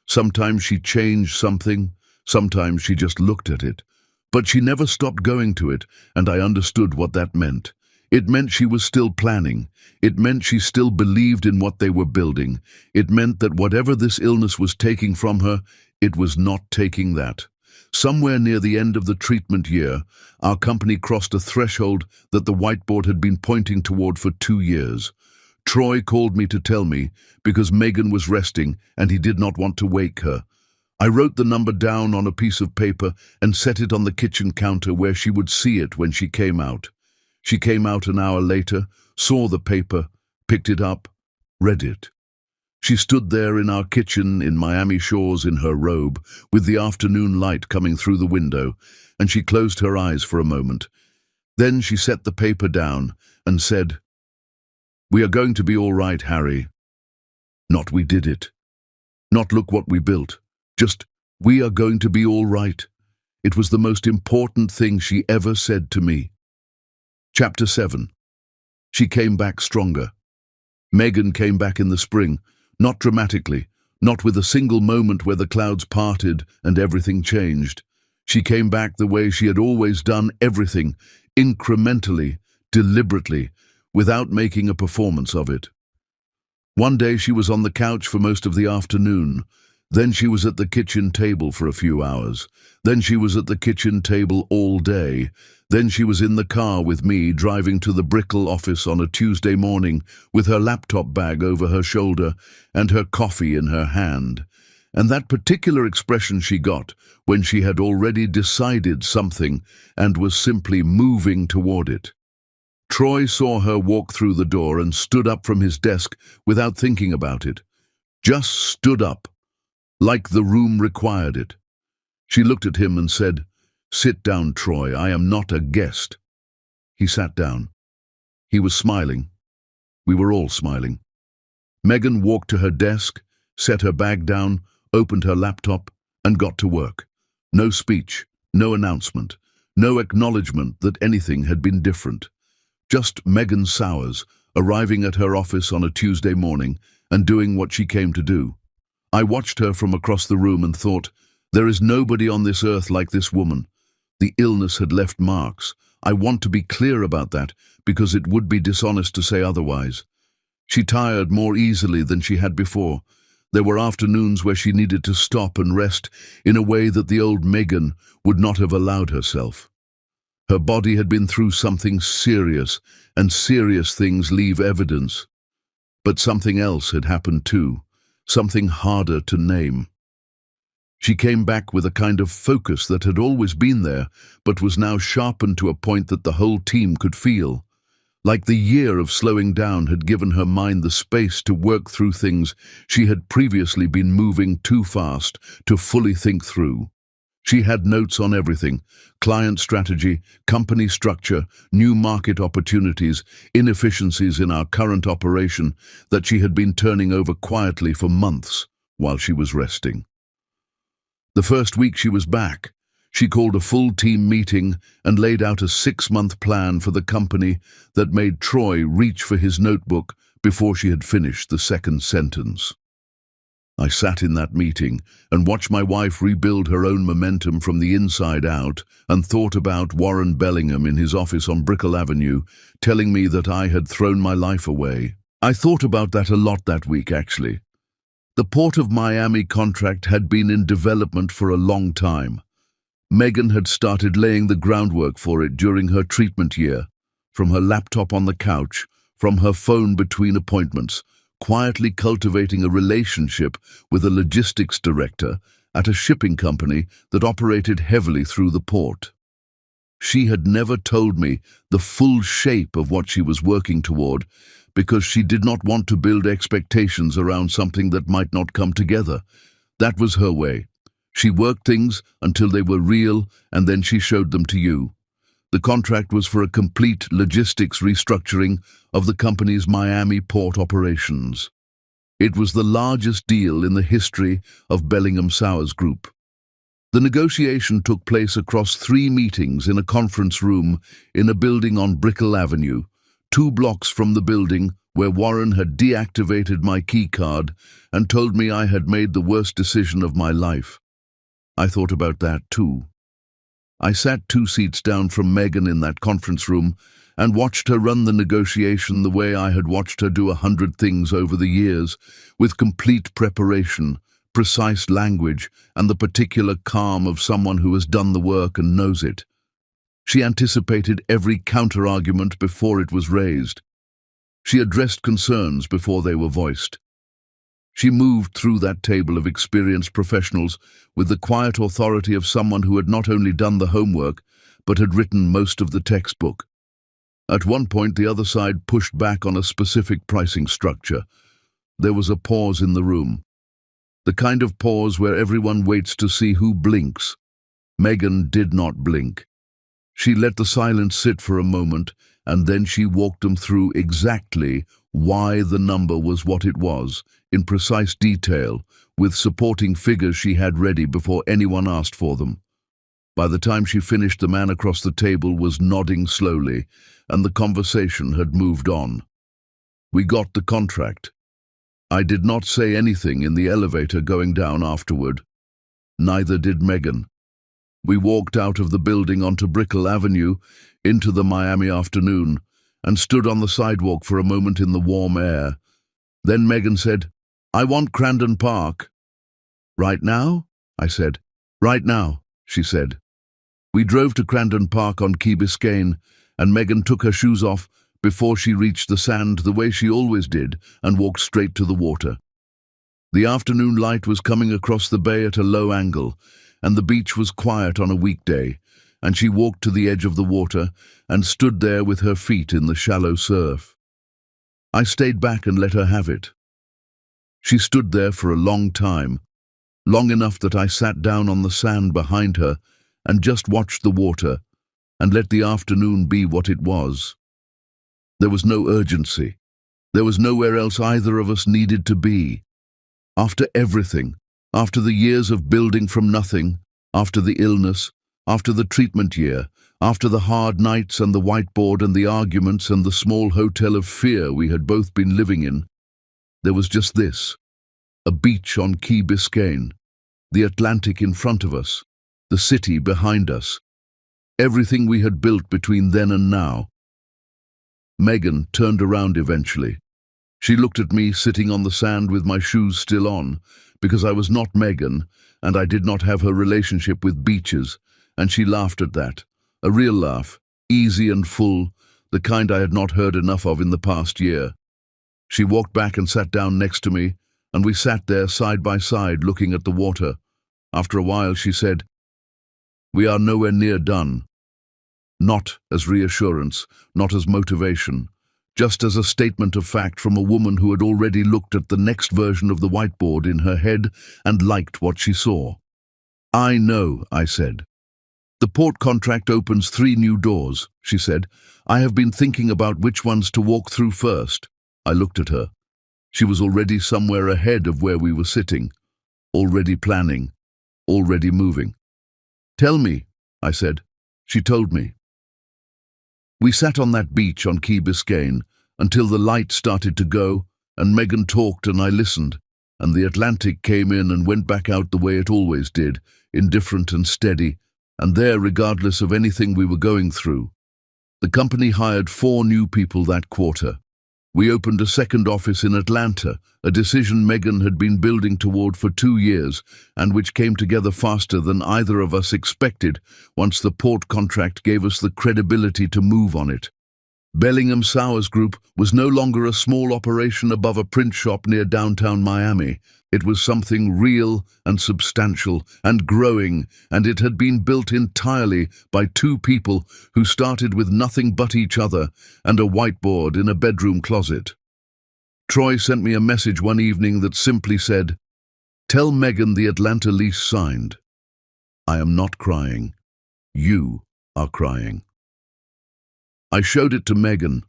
Sometimes she changed something, sometimes she just looked at it. But she never stopped going to it, and I understood what that meant. It meant she was still planning. It meant she still believed in what they were building. It meant that whatever this illness was taking from her, it was not taking that. Somewhere near the end of the treatment year, our company crossed a threshold that the whiteboard had been pointing toward for 2 years. Troy called me to tell me, because Megan was resting and he did not want to wake her. I wrote the number down on a piece of paper and set it on the kitchen counter where she would see it when she came out. She came out an hour later, saw the paper, picked it up, read it. She stood there in our kitchen in Miami Shores in her robe, with the afternoon light coming through the window, and she closed her eyes for a moment. Then she set the paper down and said, "We are going to be all right, Harry." Not "we did it." Not "look what we built." Just, "We are going to be all right." It was the most important thing she ever said to me. Chapter 7. She came back stronger. Megan came back in the spring, not dramatically, not with a single moment where the clouds parted and everything changed. She came back the way she had always done everything, incrementally, deliberately, without making a performance of it. One day she was on the couch for most of the afternoon. Then she was at the kitchen table for a few hours. Then she was at the kitchen table all day. Then she was in the car with me driving to the Brickell office on a Tuesday morning with her laptop bag over her shoulder and her coffee in her hand. And that particular expression she got when she had already decided something and was simply moving toward it. Troy saw her walk through the door and stood up from his desk without thinking about it. Just stood up. Like the room required it. She looked at him and said, "Sit down, Troy, I am not a guest." He sat down. He was smiling. We were all smiling. Megan walked to her desk, set her bag down, opened her laptop, and got to work. No speech, no announcement, no acknowledgement that anything had been different. Just Megan Sowers, arriving at her office on a Tuesday morning and doing what she came to do. I watched her from across the room and thought, there is nobody on this earth like this woman. The illness had left marks. I want to be clear about that because it would be dishonest to say otherwise. She tired more easily than she had before. There were afternoons where she needed to stop and rest in a way that the old Megan would not have allowed herself. Her body had been through something serious, and serious things leave evidence. But something else had happened too. Something harder to name. She came back with a kind of focus that had always been there, but was now sharpened to a point that the whole team could feel. Like the year of slowing down had given her mind the space to work through things she had previously been moving too fast to fully think through. She had notes on everything: client strategy, company structure, new market opportunities, inefficiencies in our current operation that she had been turning over quietly for months while she was resting. The first week she was back, she called a full team meeting and laid out a 6-month plan for the company that made Troy reach for his notebook before she had finished the second sentence. I sat in that meeting and watched my wife rebuild her own momentum from the inside out and thought about Warren Bellingham in his office on Brickell Avenue telling me that I had thrown my life away. I thought about that a lot that week, actually. The Port of Miami contract had been in development for a long time. Megan had started laying the groundwork for it during her treatment year, from her laptop on the couch, from her phone between appointments, quietly cultivating a relationship with a logistics director at a shipping company that operated heavily through the port. She had never told me the full shape of what she was working toward, because she did not want to build expectations around something that might not come together. That was her way. She worked things until they were real, and then she showed them to you. The contract was for a complete logistics restructuring of the company's Miami port operations. It was the largest deal in the history of Bellingham Sowers Group. The negotiation took place across 3 meetings in a conference room in a building on Brickell Avenue, 2 blocks from the building where Warren had deactivated my key card and told me I had made the worst decision of my life. I thought about that too. I sat 2 seats down from Megan in that conference room and watched her run the negotiation the way I had watched her do 100 things over the years, with complete preparation, precise language, and the particular calm of someone who has done the work and knows it. She anticipated every counter-argument before it was raised. She addressed concerns before they were voiced. She moved through that table of experienced professionals with the quiet authority of someone who had not only done the homework, but had written most of the textbook. At one point, the other side pushed back on a specific pricing structure. There was a pause in the room. The kind of pause where everyone waits to see who blinks. Megan did not blink. She let the silence sit for a moment, and then she walked them through exactly why the number was what it was, in precise detail, with supporting figures she had ready before anyone asked for them. By the time she finished, the man across the table was nodding slowly, and the conversation had moved on. We got the contract. I did not say anything in the elevator going down afterward. Neither did Megan. We walked out of the building onto Brickell Avenue into the Miami afternoon and stood on the sidewalk for a moment in the warm air. Then Megan said, "I want Crandon Park." "Right now?" I said. "Right now," she said. We drove to Crandon Park on Key Biscayne, and Megan took her shoes off before she reached the sand the way she always did and walked straight to the water. The afternoon light was coming across the bay at a low angle, and the beach was quiet on a weekday, and she walked to the edge of the water and stood there with her feet in the shallow surf. I stayed back and let her have it. She stood there for a long time, long enough that I sat down on the sand behind her and just watched the water and let the afternoon be what it was. There was no urgency. There was nowhere else either of us needed to be. After everything, after the years of building from nothing, after the illness, after the treatment year, after the hard nights and the whiteboard and the arguments and the small hotel of fear we had both been living in, there was just this: a beach on Key Biscayne, the Atlantic in front of us, the city behind us, everything we had built between then and now. Megan turned around eventually. She looked at me sitting on the sand with my shoes still on, because I was not Megan, and I did not have her relationship with beaches, and she laughed at that. A real laugh, easy and full, the kind I had not heard enough of in the past year. She walked back and sat down next to me, and we sat there side by side looking at the water. After a while she said, "We are nowhere near done." Not as reassurance, not as motivation, just as a statement of fact from a woman who had already looked at the next version of the whiteboard in her head and liked what she saw. "I know," I said. "The port contract opens 3 new doors," she said. "I have been thinking about which ones to walk through first." I looked at her. She was already somewhere ahead of where we were sitting, already planning, already moving. "Tell me," I said. She told me. We sat on that beach on Key Biscayne until the light started to go, and Megan talked and I listened, and the Atlantic came in and went back out the way it always did, indifferent and steady, and there regardless of anything we were going through. The company hired 4 new people that quarter. We opened a second office in Atlanta, a decision Megan had been building toward for 2 years, and which came together faster than either of us expected once the port contract gave us the credibility to move on it. Bellingham Sowers Group was no longer a small operation above a print shop near downtown Miami. It was something real and substantial and growing, and it had been built entirely by two people who started with nothing but each other and a whiteboard in a bedroom closet. Troy sent me a message one evening that simply said, "Tell Megan the Atlanta lease signed. I am not crying. You are crying." I showed it to Megan.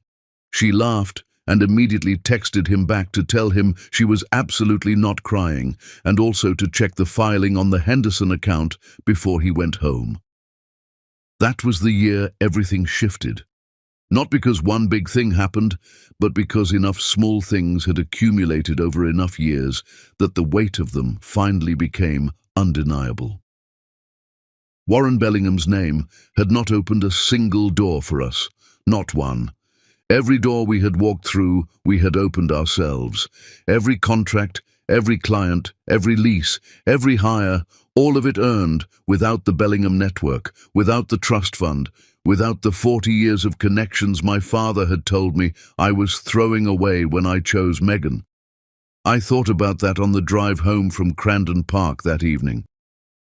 She laughed and immediately texted him back to tell him she was absolutely not crying and also to check the filing on the Henderson account before he went home. That was the year everything shifted. Not because one big thing happened, but because enough small things had accumulated over enough years that the weight of them finally became undeniable. Warren Bellingham's name had not opened a single door for us, not one. Every door we had walked through, we had opened ourselves. Every contract, every client, every lease, every hire, all of it earned without the Bellingham network, without the trust fund, without the 40 years of connections my father had told me I was throwing away when I chose Megan. I thought about that on the drive home from Crandon Park that evening.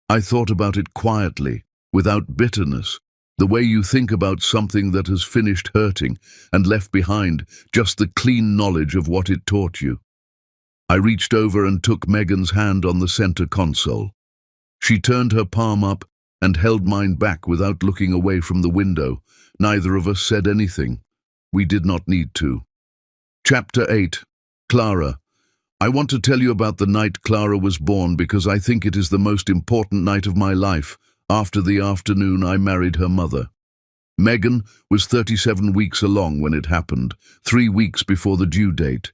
I thought about it quietly, without bitterness, the way you think about something that has finished hurting and left behind just the clean knowledge of what it taught you. I reached over and took Megan's hand on the center console. She turned her palm up and held mine back without looking away from the window. Neither of us said anything. We did not need to. Chapter 8. Clara. I want to tell you about the night Clara was born because I think it is the most important night of my life, after the afternoon I married her mother. Megan was 37 weeks along when it happened, 3 weeks before the due date.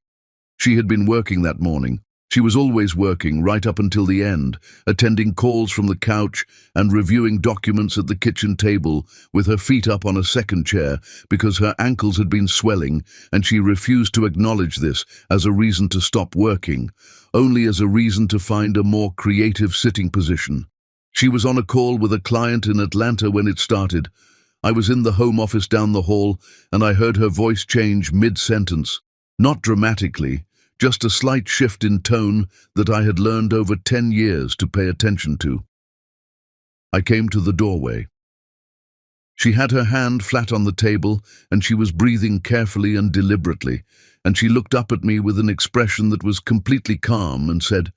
She had been working that morning. She was always working right up until the end, attending calls from the couch and reviewing documents at the kitchen table with her feet up on a second chair because her ankles had been swelling and she refused to acknowledge this as a reason to stop working, only as a reason to find a more creative sitting position. She was on a call with a client in Atlanta when it started. I was in the home office down the hall and I heard her voice change mid-sentence, not dramatically, just a slight shift in tone that I had learned over 10 years to pay attention to. I came to the doorway. She had her hand flat on the table and she was breathing carefully and deliberately, and she looked up at me with an expression that was completely calm and said,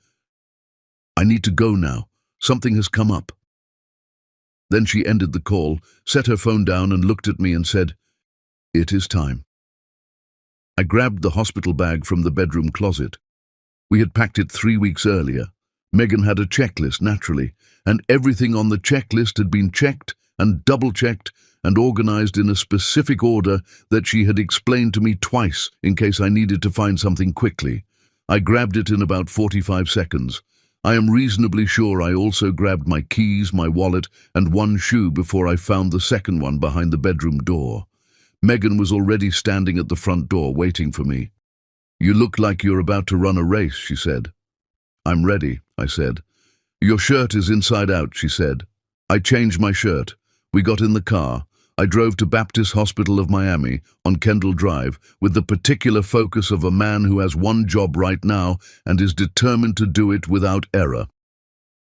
"I need to go now. Something has come up." Then she ended the call, set her phone down and looked at me and said, "It is time." I grabbed the hospital bag from the bedroom closet. We had packed it 3 weeks earlier. Megan had a checklist, naturally, and everything on the checklist had been checked and double-checked and organized in a specific order that she had explained to me twice in case I needed to find something quickly. I grabbed it in about 45 seconds. I am reasonably sure I also grabbed my keys, my wallet, and one shoe before I found the second one behind the bedroom door. Megan was already standing at the front door waiting for me. "You look like you're about to run a race," she said. "I'm ready," I said. "Your shirt is inside out," she said. I changed my shirt. We got in the car. I drove to Baptist Hospital of Miami on Kendall Drive with the particular focus of a man who has one job right now and is determined to do it without error.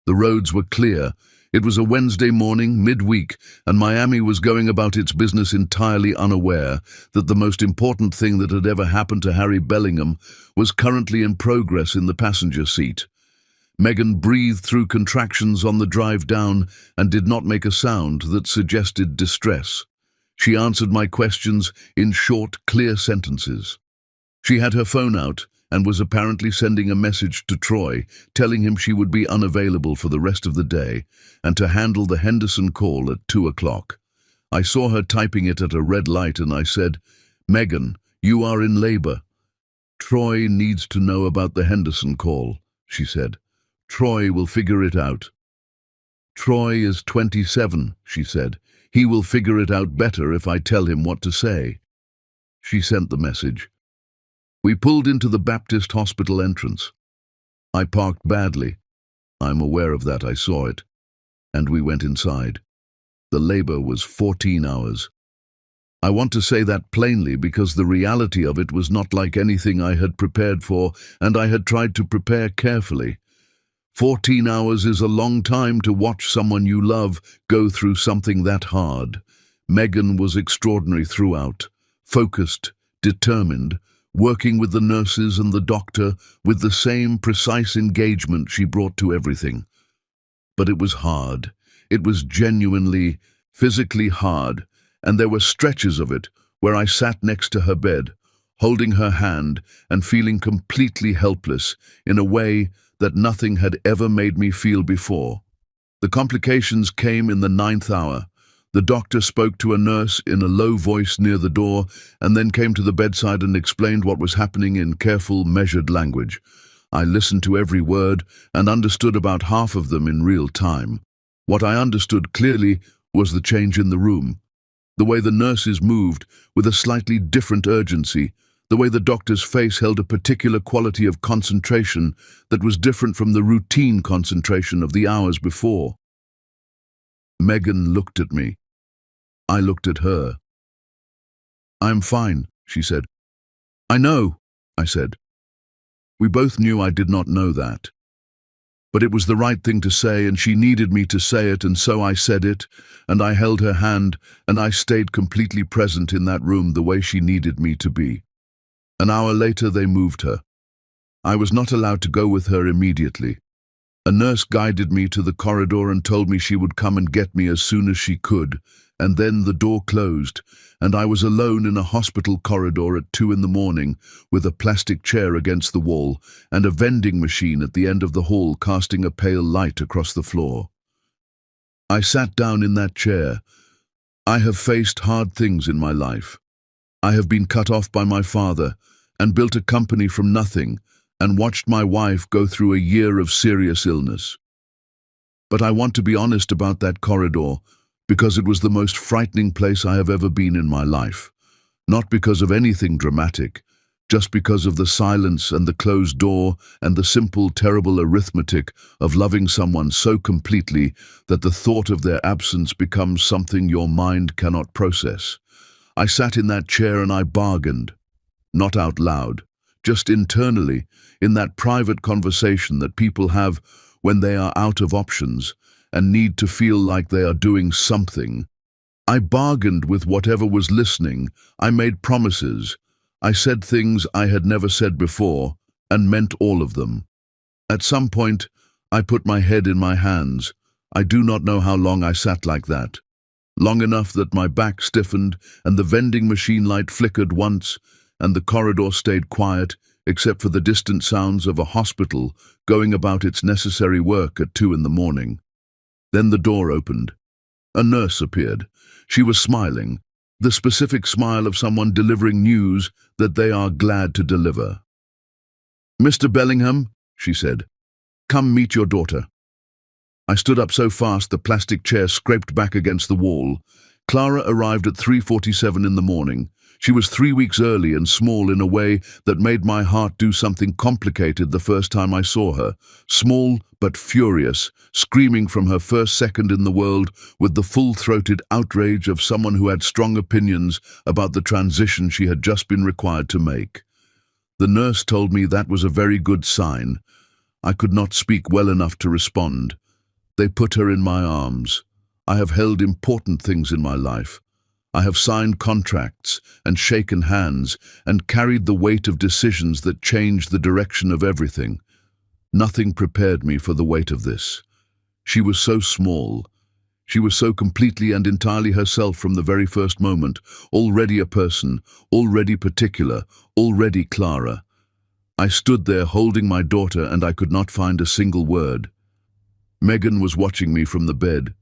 The roads were clear. It was a Wednesday morning, midweek, and Miami was going about its business entirely unaware that the most important thing that had ever happened to Harry Bellingham was currently in progress in the passenger seat. Megan breathed through contractions on the drive down and did not make a sound that suggested distress. She answered my questions in short, clear sentences. She had her phone out and was apparently sending a message to Troy, telling him she would be unavailable for the rest of the day and to handle the Henderson call at 2 o'clock. I saw her typing it at a red light and I said, "Megan, you are in labor." "Troy needs to know about the Henderson call," she said. "Troy will figure it out." "Troy is 27, she said. "He will figure it out better if I tell him what to say." She sent the message. We pulled into the Baptist Hospital entrance. I parked badly. I'm aware of that, I saw it. And we went inside. The labor was 14 hours. I want to say that plainly because the reality of it was not like anything I had prepared for, and I had tried to prepare carefully. 14 hours is a long time to watch someone you love go through something that hard. Megan was extraordinary throughout, focused, determined, working with the nurses and the doctor with the same precise engagement she brought to everything. But it was hard. It was genuinely, physically hard, and there were stretches of it where I sat next to her bed, holding her hand and feeling completely helpless in a way that nothing had ever made me feel before. The complications came in the 9th hour. The doctor spoke to a nurse in a low voice near the door and then came to the bedside and explained what was happening in careful, measured language. I listened to every word and understood about half of them in real time. What I understood clearly was the change in the room. The way the nurses moved with a slightly different urgency, the way the doctor's face held a particular quality of concentration that was different from the routine concentration of the hours before. Megan looked at me. I looked at her. "I'm fine," she said. "I know," I said. We both knew I did not know that. But it was the right thing to say, and she needed me to say it, and so I said it, and I held her hand, and I stayed completely present in that room the way she needed me to be. An hour later they moved her. I was not allowed to go with her immediately. A nurse guided me to the corridor and told me she would come and get me as soon as she could, and then the door closed, and I was alone in a hospital corridor at 2 in the morning with a plastic chair against the wall and a vending machine at the end of the hall casting a pale light across the floor. I sat down in that chair. I have faced hard things in my life. I have been cut off by my father and built a company from nothing and watched my wife go through a year of serious illness. But I want to be honest about that corridor because it was the most frightening place I have ever been in my life. Not because of anything dramatic, just because of the silence and the closed door and the simple, terrible arithmetic of loving someone so completely that the thought of their absence becomes something your mind cannot process. I sat in that chair and I bargained, not out loud, just internally, in that private conversation that people have when they are out of options and need to feel like they are doing something. I bargained with whatever was listening. I made promises. I said things I had never said before and meant all of them. At some point, I put my head in my hands. I do not know how long I sat like that. Long enough that my back stiffened and the vending machine light flickered once and the corridor stayed quiet except for the distant sounds of a hospital going about its necessary work at 2 in the morning. Then the door opened. A nurse appeared. She was smiling, the specific smile of someone delivering news that they are glad to deliver. "Mr. Bellingham," she said, "come meet your daughter." I stood up so fast the plastic chair scraped back against the wall. Clara arrived at 3:47 in the morning. She was 3 weeks early and small in a way that made my heart do something complicated the first time I saw her. Small but furious, screaming from her first second in the world with the full-throated outrage of someone who had strong opinions about the transition she had just been required to make. The nurse told me that was a very good sign. I could not speak well enough to respond. They put her in my arms. I have held important things in my life. I have signed contracts and shaken hands and carried the weight of decisions that changed the direction of everything. Nothing prepared me for the weight of this. She was so small. She was so completely and entirely herself from the very first moment, already a person, already particular, already Clara. I stood there holding my daughter and I could not find a single word. Megan was watching me from the bed.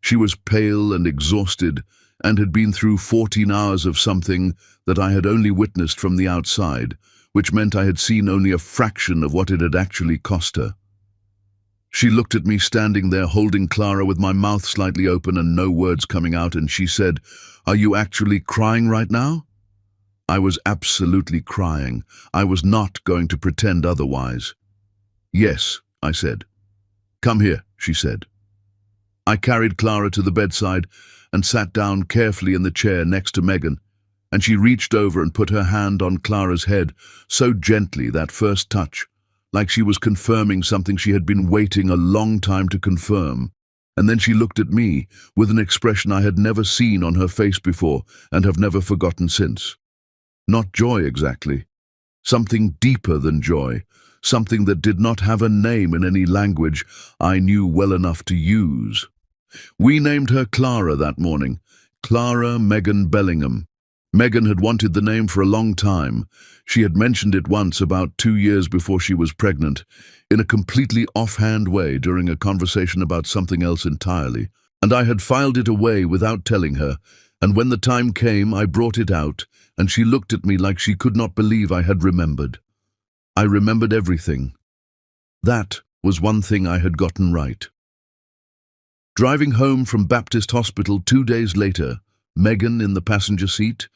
She was pale and exhausted and had been through 14 hours of something that I had only witnessed from the outside, which meant I had seen only a fraction of what it had actually cost her. She looked at me standing there holding Clara with my mouth slightly open and no words coming out, and she said, "Are you actually crying right now?" I was absolutely crying. I was not going to pretend otherwise. "Yes," I said. "Come here," she said. I carried Clara to the bedside, and sat down carefully in the chair next to Megan, and she reached over and put her hand on Clara's head, so gently, that first touch, like she was confirming something she had been waiting a long time to confirm. And then she looked at me with an expression I had never seen on her face before and have never forgotten since. Not joy exactly. Something deeper than joy. Something that did not have a name in any language I knew well enough to use. We named her Clara that morning. Clara Megan Bellingham. Megan had wanted the name for a long time. She had mentioned it once about 2 years before she was pregnant, in a completely offhand way during a conversation about something else entirely, and I had filed it away without telling her, and when the time came I brought it out, and she looked at me like she could not believe I had remembered. I remembered everything. That was one thing I had gotten right. Driving home from Baptist Hospital 2 days later, Megan in the passenger seat,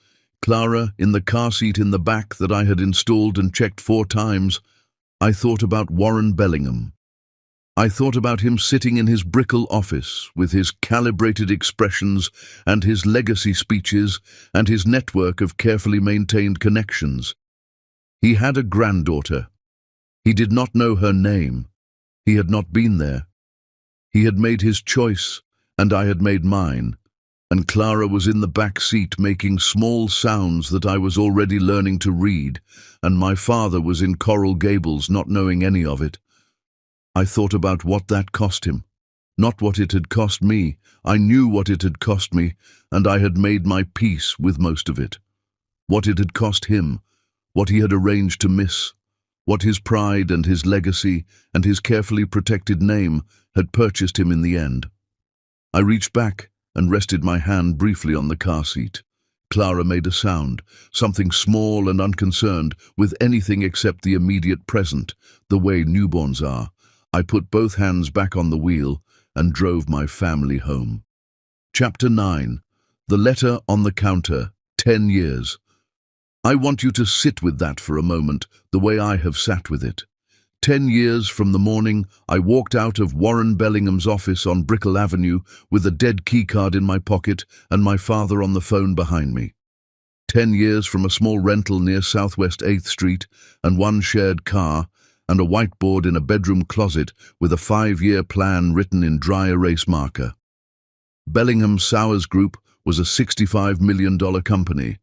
Clara in the car seat in the back that I had installed and checked 4 times, I thought about Warren Bellingham. I thought about him sitting in his Brickell office with his calibrated expressions and his legacy speeches and his network of carefully maintained connections. He had a granddaughter. He did not know her name. He had not been there. He had made his choice, and I had made mine. And Clara was in the back seat making small sounds that I was already learning to read, and my father was in Coral Gables not knowing any of it. I thought about what that cost him. Not what it had cost me. I knew what it had cost me, and I had made my peace with most of it. What it had cost him, what he had arranged to miss, what his pride and his legacy and his carefully protected name had purchased him in the end. I reached back and rested my hand briefly on the car seat. Clara made a sound, something small and unconcerned with anything except the immediate present, the way newborns are. I put both hands back on the wheel and drove my family home. Chapter 9. The letter on the counter, 10 years. I want you to sit with that for a moment, the way I have sat with it. 10 years from the morning I walked out of Warren Bellingham's office on Brickell Avenue with a dead keycard in my pocket and my father on the phone behind me. 10 years from a small rental near Southwest 8th Street and one shared car and a whiteboard in a bedroom closet with a 5-year plan written in dry erase marker. Bellingham Sowers Group was a $65 million company.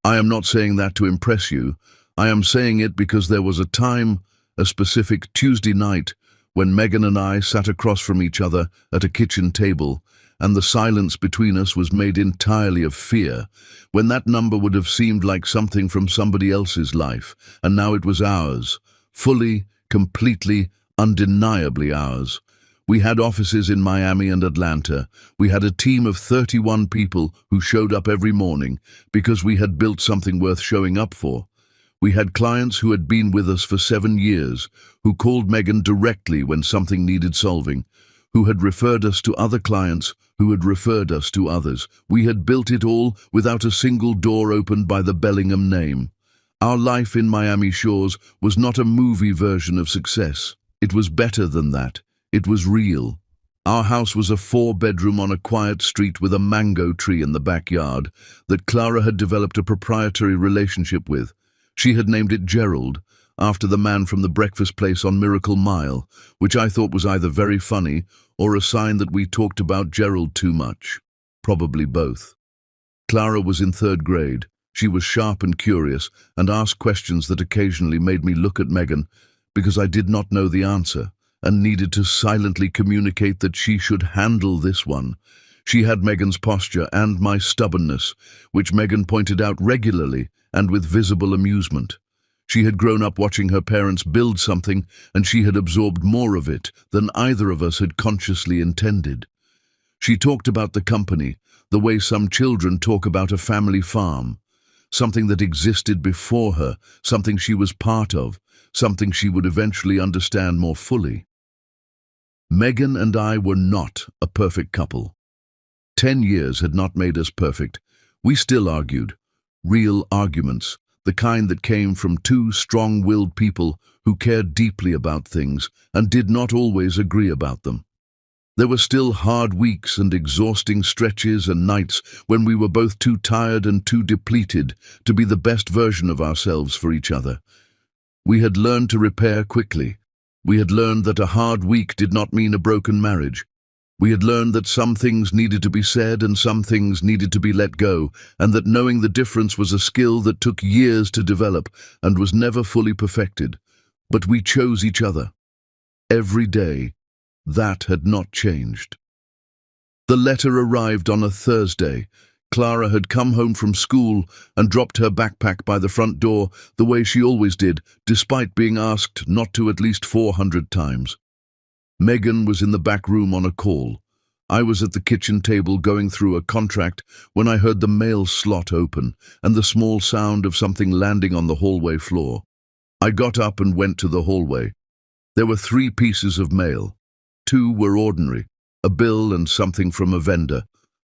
I am not saying that to impress you. I am saying it because there was a time, a specific Tuesday night, when Megan and I sat across from each other at a kitchen table, and the silence between us was made entirely of fear, when that number would have seemed like something from somebody else's life, and now it was ours, fully, completely, undeniably ours. We had offices in Miami and Atlanta. We had a team of 31 people who showed up every morning because we had built something worth showing up for. We had clients who had been with us for 7 years, who called Megan directly when something needed solving, who had referred us to other clients, who had referred us to others. We had built it all without a single door opened by the Bellingham name. Our life in Miami Shores was not a movie version of success. It was better than that. It was real. Our house was a 4-bedroom on a quiet street with a mango tree in the backyard that Clara had developed a proprietary relationship with. She had named it Gerald, after the man from the breakfast place on Miracle Mile, which I thought was either very funny or a sign that we talked about Gerald too much. Probably both. Clara was in 3rd grade. She was sharp and curious and asked questions that occasionally made me look at Megan because I did not know the answer and needed to silently communicate that she should handle this one. She had Megan's posture and my stubbornness, which Megan pointed out regularly and with visible amusement. She had grown up watching her parents build something, and she had absorbed more of it than either of us had consciously intended. She talked about the company, the way some children talk about a family farm, something that existed before her, something she was part of, something she would eventually understand more fully. Megan and I were not a perfect couple. 10 years had not made us perfect. We still argued. Real arguments, the kind that came from 2 strong-willed people who cared deeply about things and did not always agree about them. There were still hard weeks and exhausting stretches and nights when we were both too tired and too depleted to be the best version of ourselves for each other. We had learned to repair quickly. We had learned that a hard week did not mean a broken marriage. We had learned that some things needed to be said and some things needed to be let go, and that knowing the difference was a skill that took years to develop and was never fully perfected. But we chose each other. Every day, that had not changed. The letter arrived on a Thursday. Clara had come home from school and dropped her backpack by the front door the way she always did, despite being asked not to at least 400 times. Megan was in the back room on a call. I was at the kitchen table going through a contract when I heard the mail slot open and the small sound of something landing on the hallway floor. I got up and went to the hallway. There were 3 pieces of mail. 2 were ordinary, a bill and something from a vendor.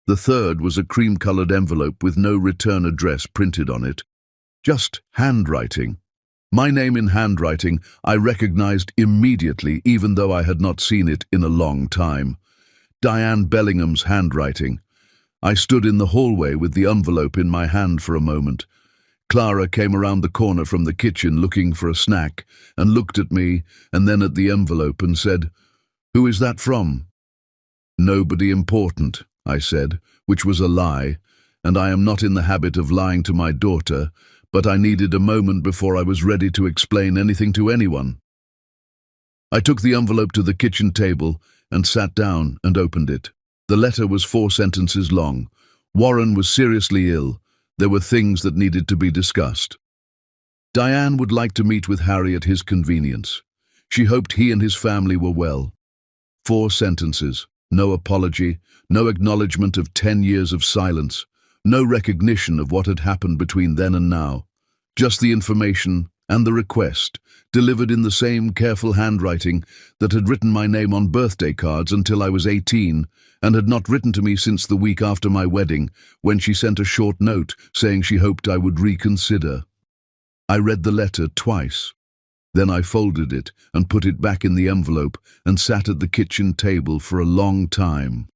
The third was a cream-colored envelope with no return address printed on it. Just handwriting. My name in handwriting I recognized immediately, even though I had not seen it in a long time. Diane Bellingham's handwriting. I stood in the hallway with the envelope in my hand for a moment. Clara came around the corner from the kitchen looking for a snack and looked at me and then at the envelope and said, "Who is that from?" "Nobody important," I said, which was a lie, and I am not in the habit of lying to my daughter, but I needed a moment before I was ready to explain anything to anyone. I took the envelope to the kitchen table and sat down and opened it. The letter was 4 sentences long. Warren was seriously ill. There were things that needed to be discussed. Diane would like to meet with Harry at his convenience. She hoped he and his family were well. 4 sentences. No apology, no acknowledgement of 10 years of silence, no recognition of what had happened between then and now. Just the information and the request, delivered in the same careful handwriting that had written my name on birthday cards until I was 18 and had not written to me since the week after my wedding, when she sent a short note saying she hoped I would reconsider. I read the letter twice. Then I folded it and put it back in the envelope and sat at the kitchen table for a long time.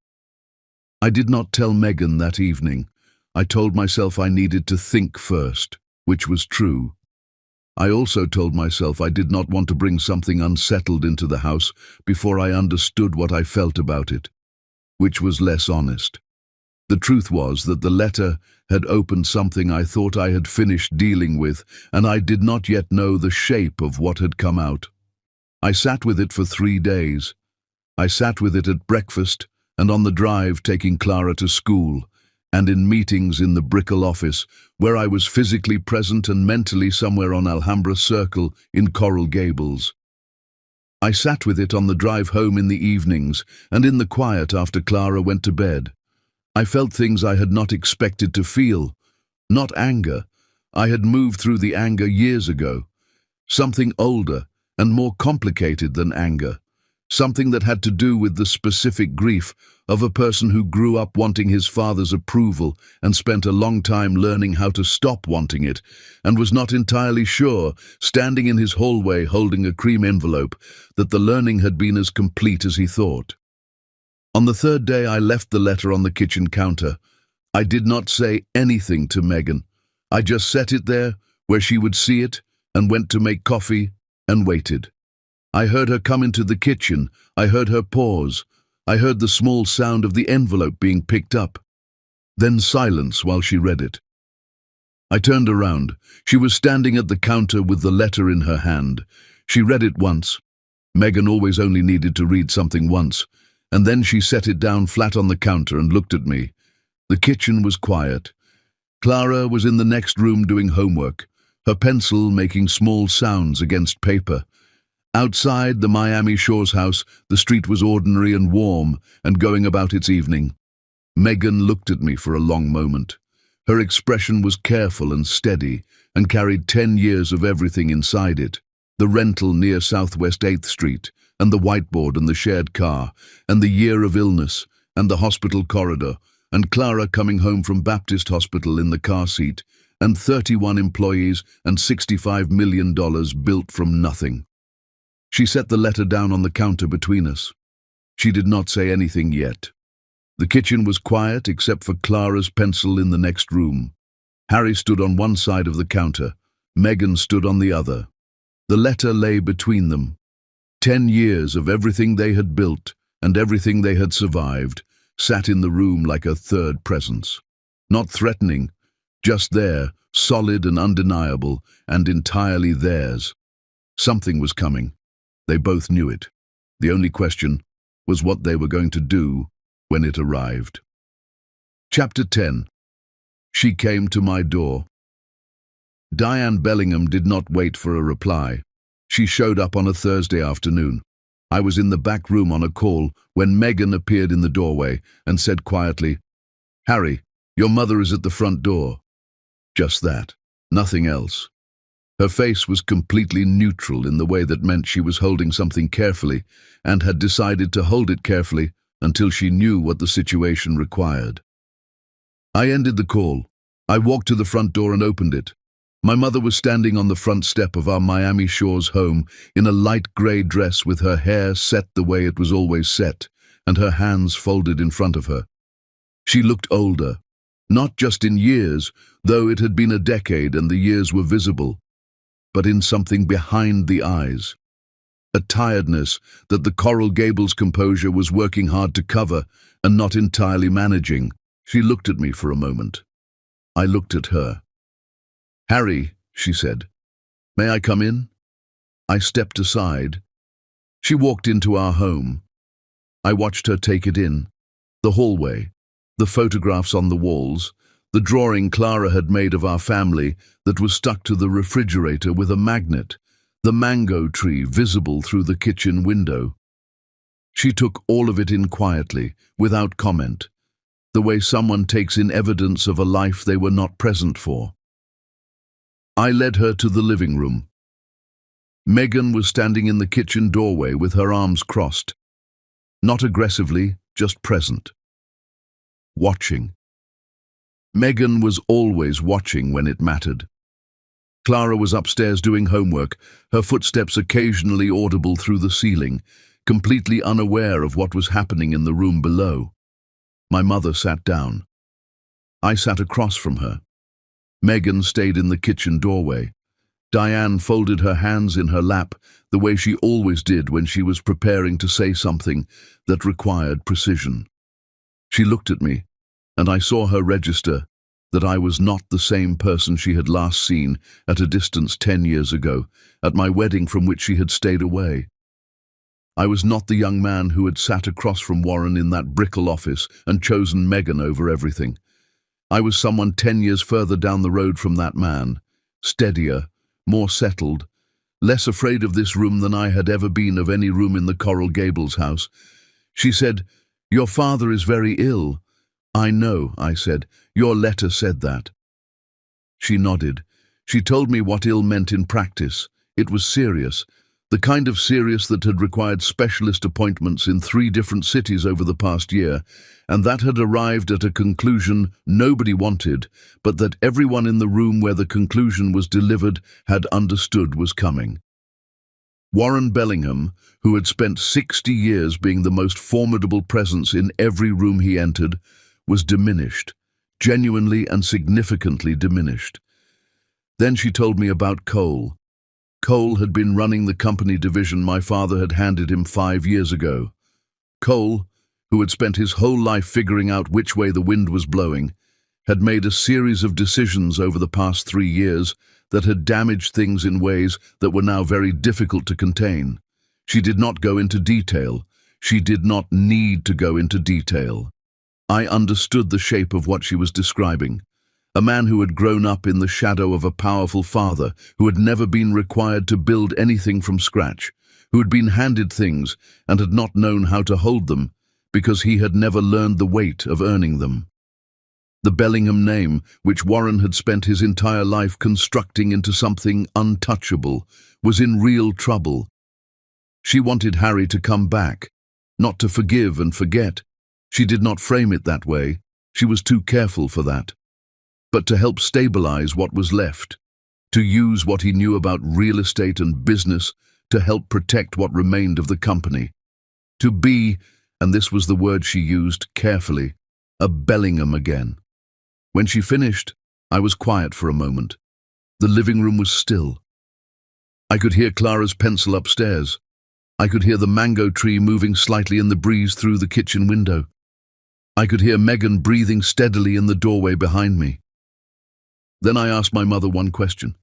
I did not tell Megan that evening. I told myself I needed to think first, which was true. I also told myself I did not want to bring something unsettled into the house before I understood what I felt about it, which was less honest. The truth was that the letter had opened something I thought I had finished dealing with, and I did not yet know the shape of what had come out. I sat with it for 3 days. I sat with it at breakfast and on the drive taking Clara to school, and in meetings in the Brickell office, where I was physically present and mentally somewhere on Alhambra Circle in Coral Gables. I sat with it on the drive home in the evenings and in the quiet after Clara went to bed. I felt things I had not expected to feel. Not anger. I had moved through the anger years ago. Something older and more complicated than anger. Something that had to do with the specific grief of a person who grew up wanting his father's approval and spent a long time learning how to stop wanting it, and was not entirely sure, standing in his hallway holding a cream envelope, that the learning had been as complete as he thought. On the 3rd day I left the letter on the kitchen counter. I did not say anything to Megan. I just set it there where she would see it and went to make coffee and waited. I heard her come into the kitchen. I heard her pause. I heard the small sound of the envelope being picked up. Then silence while she read it. I turned around. She was standing at the counter with the letter in her hand. She read it once. Megan always only needed to read something once. And then she set it down flat on the counter and looked at me. The kitchen was quiet. Clara was in the next room doing homework, her pencil making small sounds against paper. Outside the Miami Shores house, the street was ordinary and warm and going about its evening. Megan looked at me for a long moment. Her expression was careful and steady and carried 10 years of everything inside it. The rental near Southwest 8th Street, and the whiteboard and the shared car, and the year of illness, and the hospital corridor, and Clara coming home from Baptist Hospital in the car seat, and 31 employees and $65 million built from nothing. She set the letter down on the counter between us. She did not say anything yet. The kitchen was quiet except for Clara's pencil in the next room. Harry stood on one side of the counter. Megan stood on the other. The letter lay between them. 10 years of everything they had built and everything they had survived sat in the room like a third presence. Not threatening, just there, solid and undeniable, and entirely theirs. Something was coming. They both knew it. The only question was what they were going to do when it arrived. Chapter 10. She came to my door. Diane Bellingham did not wait for a reply. She showed up on a Thursday afternoon. I was in the back room on a call when Megan appeared in the doorway and said quietly, "Harry, your mother is at the front door." Just that, nothing else. Her face was completely neutral in the way that meant she was holding something carefully and had decided to hold it carefully until she knew what the situation required. I ended the call. I walked to the front door and opened it. My mother was standing on the front step of our Miami Shores home in a light grey dress with her hair set the way it was always set and her hands folded in front of her. She looked older, not just in years, though it had been a decade and the years were visible, but in something behind the eyes. A tiredness that the Coral Gables composure was working hard to cover and not entirely managing. She looked at me for a moment. I looked at her. "Harry," she said, "may I come in?" I stepped aside. She walked into our home. I watched her take it in. The hallway, the photographs on the walls, the drawing Clara had made of our family that was stuck to the refrigerator with a magnet, the mango tree visible through the kitchen window. She took all of it in quietly, without comment, the way someone takes in evidence of a life they were not present for. I led her to the living room. Megan was standing in the kitchen doorway with her arms crossed. Not aggressively, just present. Watching. Megan was always watching when it mattered. Clara was upstairs doing homework, her footsteps occasionally audible through the ceiling, completely unaware of what was happening in the room below. My mother sat down. I sat across from her. Megan stayed in the kitchen doorway. Diane folded her hands in her lap the way she always did when she was preparing to say something that required precision. She looked at me, and I saw her register that I was not the same person she had last seen at a distance 10 years ago, at my wedding from which she had stayed away. I was not the young man who had sat across from Warren in that Brickell office and chosen Megan over everything. I was someone 10 years further down the road from that man, steadier, more settled, less afraid of this room than I had ever been of any room in the Coral Gables house. She said, "Your father is very ill." "I know," I said. "Your letter said that." She nodded. She told me what ill meant in practice. It was serious, the kind of serious that had required specialist appointments in 3 different cities over the past year, and that had arrived at a conclusion nobody wanted, but that everyone in the room where the conclusion was delivered had understood was coming. Warren Bellingham, who had spent 60 years being the most formidable presence in every room he entered, was diminished, genuinely and significantly diminished. Then she told me about Cole. Cole had been running the company division my father had handed him 5 years ago. Cole, who had spent his whole life figuring out which way the wind was blowing, had made a series of decisions over the past 3 years that had damaged things in ways that were now very difficult to contain. She did not go into detail. She did not need to go into detail. I understood the shape of what she was describing. A man who had grown up in the shadow of a powerful father, who had never been required to build anything from scratch, who had been handed things and had not known how to hold them because he had never learned the weight of earning them. The Bellingham name, which Warren had spent his entire life constructing into something untouchable, was in real trouble. She wanted Harry to come back, not to forgive and forget. She did not frame it that way. She was too careful for that. But to help stabilize what was left, to use what he knew about real estate and business to help protect what remained of the company, to be, and this was the word she used carefully, a Bellingham again. When she finished, I was quiet for a moment. The living room was still. I could hear Clara's pencil upstairs. I could hear the mango tree moving slightly in the breeze through the kitchen window. I could hear Megan breathing steadily in the doorway behind me. Then I asked my mother one question.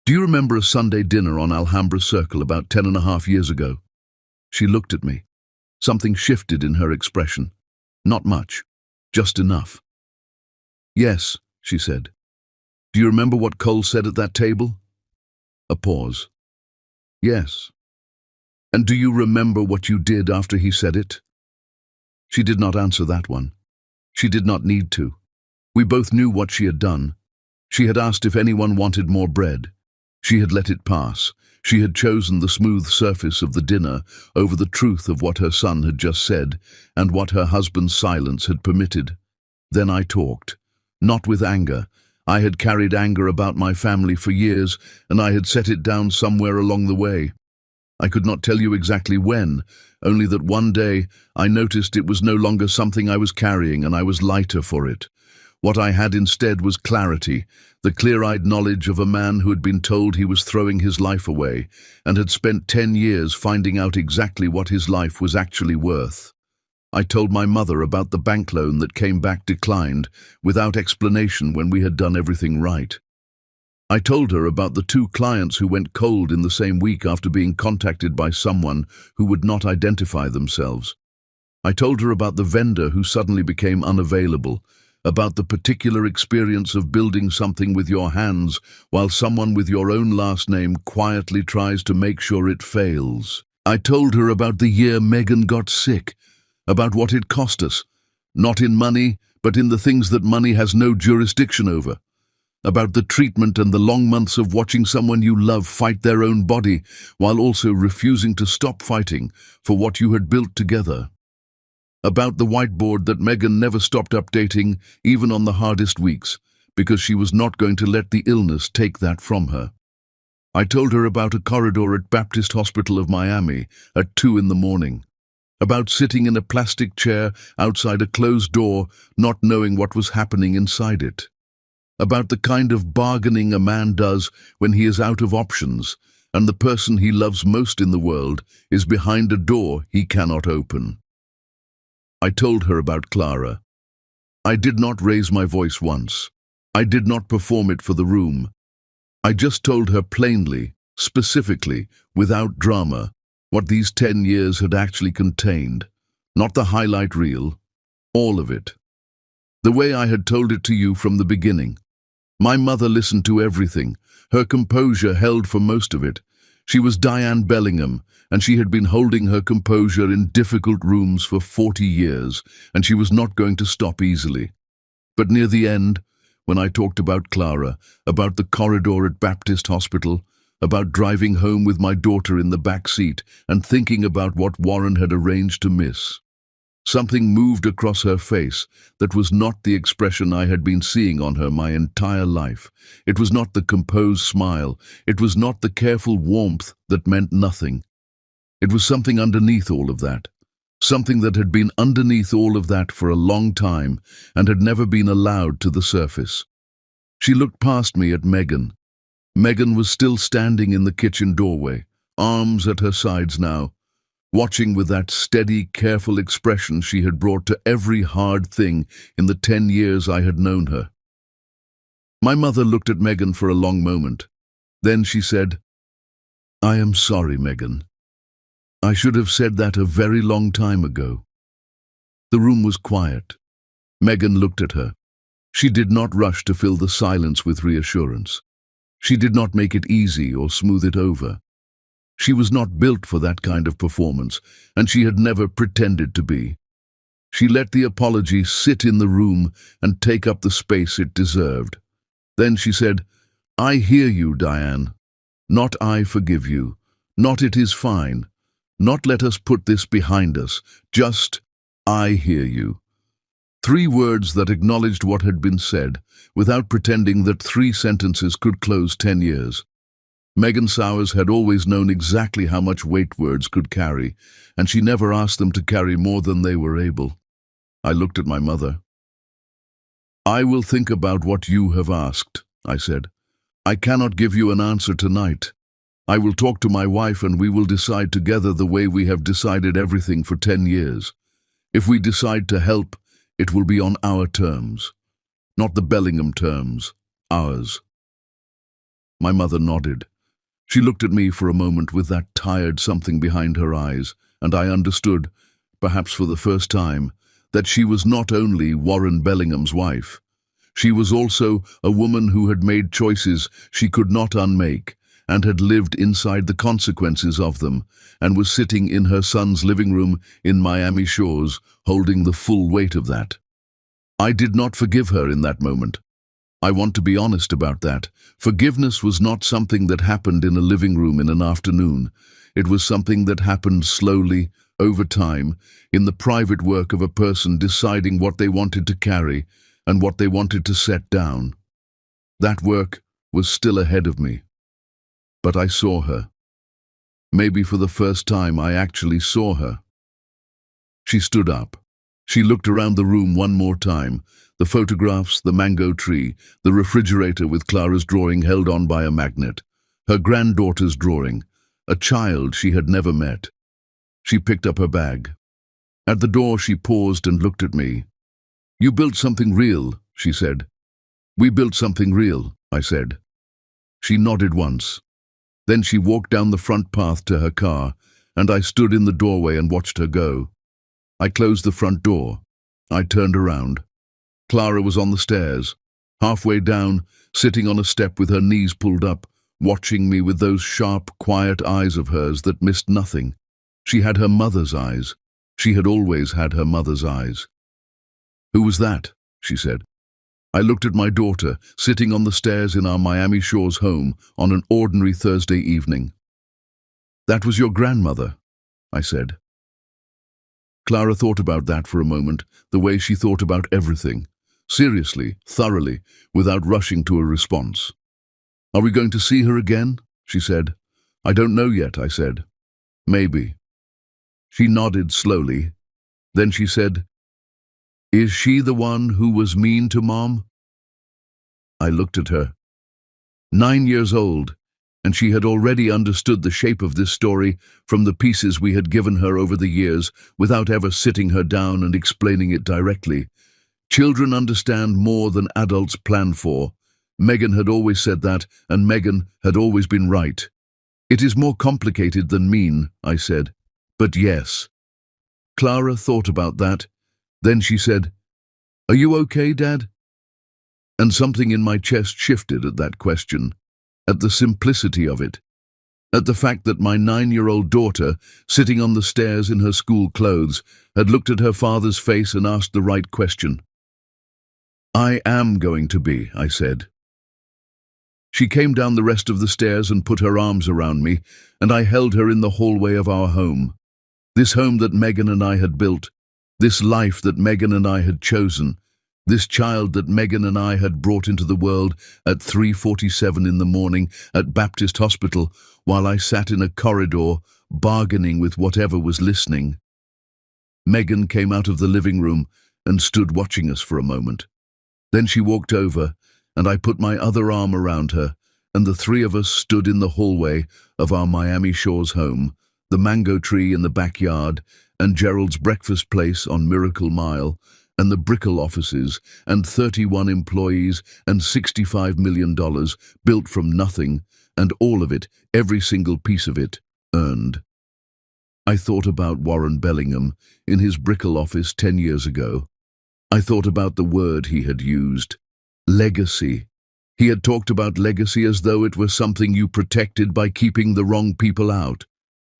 Do you remember a Sunday dinner on Alhambra Circle about 10.5 years ago? She looked at me. Something shifted in her expression. Not much, just enough. Yes, she said. Do you remember what Cole said at that table? A pause. Yes. And do you remember what you did after he said it? She did not answer that one. She did not need to. We both knew what she had done. She had asked if anyone wanted more bread. She had let it pass. She had chosen the smooth surface of the dinner over the truth of what her son had just said and what her husband's silence had permitted. Then I talked. Not with anger. I had carried anger about my family for years, and I had set it down somewhere along the way. I could not tell you exactly when, only that one day I noticed it was no longer something I was carrying, and I was lighter for it. What I had instead was clarity, the clear-eyed knowledge of a man who had been told he was throwing his life away and had spent 10 years finding out exactly what his life was actually worth. I told my mother about the bank loan that came back declined without explanation when we had done everything right. I told her about the 2 clients who went cold in the same week after being contacted by someone who would not identify themselves. I told her about the vendor who suddenly became unavailable, about the particular experience of building something with your hands while someone with your own last name quietly tries to make sure it fails. I told her about the year Megan got sick, about what it cost us, not in money, but in the things that money has no jurisdiction over, about the treatment and the long months of watching someone you love fight their own body while also refusing to stop fighting for what you had built together, about the whiteboard that Megan never stopped updating even on the hardest weeks because she was not going to let the illness take that from her. I told her about a corridor at Baptist Hospital of Miami at 2 in the morning, about sitting in a plastic chair outside a closed door, not knowing what was happening inside it, about the kind of bargaining a man does when he is out of options and the person he loves most in the world is behind a door he cannot open. I told her about Clara. I did not raise my voice once. I did not perform it for the room. I just told her plainly, specifically, without drama, what these 10 years had actually contained, not the highlight reel, all of it. The way I had told it to you from the beginning. My mother listened to everything, her composure held for most of it. She was Diane Bellingham, and she had been holding her composure in difficult rooms for 40 years, and she was not going to stop easily. But near the end, when I talked about Clara, about the corridor at Baptist Hospital, about driving home with my daughter in the back seat and thinking about what Warren had arranged to miss, something moved across her face that was not the expression I had been seeing on her my entire life. It was not the composed smile. It was not the careful warmth that meant nothing. It was something underneath all of that. Something that had been underneath all of that for a long time and had never been allowed to the surface. She looked past me at Megan. Megan was still standing in the kitchen doorway, arms at her sides now, watching with that steady, careful expression she had brought to every hard thing in the 10 years I had known her. My mother looked at Megan for a long moment. Then she said, "I am sorry, Megan. I should have said that a very long time ago." The room was quiet. Megan looked at her. She did not rush to fill the silence with reassurance. She did not make it easy or smooth it over. She was not built for that kind of performance, and she had never pretended to be. She let the apology sit in the room and take up the space it deserved. Then she said, "I hear you, Diane. Not I forgive you. Not it is fine. Not let us put this behind us. Just, I hear you." 3 words that acknowledged what had been said, without pretending that 3 sentences could close 10 years. Megan Sowers had always known exactly how much weight words could carry, and she never asked them to carry more than they were able. I looked at my mother. "I will think about what you have asked," I said. "I cannot give you an answer tonight. I will talk to my wife and we will decide together the way we have decided everything for 10 years. If we decide to help, it will be on our terms. Not the Bellingham terms, ours." My mother nodded. She looked at me for a moment with that tired something behind her eyes, and I understood, perhaps for the first time, that she was not only Warren Bellingham's wife. She was also a woman who had made choices she could not unmake, and had lived inside the consequences of them, and was sitting in her son's living room in Miami Shores, holding the full weight of that. I did not forgive her in that moment. I want to be honest about that. Forgiveness was not something that happened in a living room in an afternoon. It was something that happened slowly, over time, in the private work of a person deciding what they wanted to carry and what they wanted to set down. That work was still ahead of me. But I saw her. Maybe for the first time I actually saw her. She stood up. She looked around the room one more time. The photographs, the mango tree, the refrigerator with Clara's drawing held on by a magnet, her granddaughter's drawing, a child she had never met. She picked up her bag. At the door she paused and looked at me. "You built something real," she said. "We built something real," I said. She nodded once. Then she walked down the front path to her car, and I stood in the doorway and watched her go. I closed the front door. I turned around. Clara was on the stairs, halfway down, sitting on a step with her knees pulled up, watching me with those sharp, quiet eyes of hers that missed nothing. She had her mother's eyes. She had always had her mother's eyes. "Who was that?" she said. I looked at my daughter, sitting on the stairs in our Miami Shores home on an ordinary Thursday evening. "That was your grandmother," I said. Clara thought about that for a moment, the way she thought about everything. Seriously, thoroughly, without rushing to a response. "Are we going to see her again?" she said. "I don't know yet," I said. "Maybe." She nodded slowly. Then she said, "Is she the one who was mean to Mom?" I looked at her. 9 years old, and she had already understood the shape of this story from the pieces we had given her over the years without ever sitting her down and explaining it directly. Children understand more than adults plan for. Megan had always said that, and Megan had always been right. "It is more complicated than mean," I said. "But yes." Clara thought about that. Then she said, "Are you okay, Dad?" And something in my chest shifted at that question, at the simplicity of it, at the fact that my 9-year-old daughter, sitting on the stairs in her school clothes, had looked at her father's face and asked the right question. "I am going to be," I said. She came down the rest of the stairs and put her arms around me, and I held her in the hallway of our home. This home that Megan and I had built, this life that Megan and I had chosen, this child that Megan and I had brought into the world at 3:47 in the morning at Baptist Hospital while I sat in a corridor bargaining with whatever was listening. Megan came out of the living room and stood watching us for a moment. Then she walked over, and I put my other arm around her, and the three of us stood in the hallway of our Miami Shores home, the mango tree in the backyard, and Gerald's breakfast place on Miracle Mile, and the Brickell offices, and 31 employees, and $65 million built from nothing, and all of it, every single piece of it, earned. I thought about Warren Bellingham in his Brickell office 10 years ago. I thought about the word he had used, legacy. He had talked about legacy as though it was something you protected by keeping the wrong people out,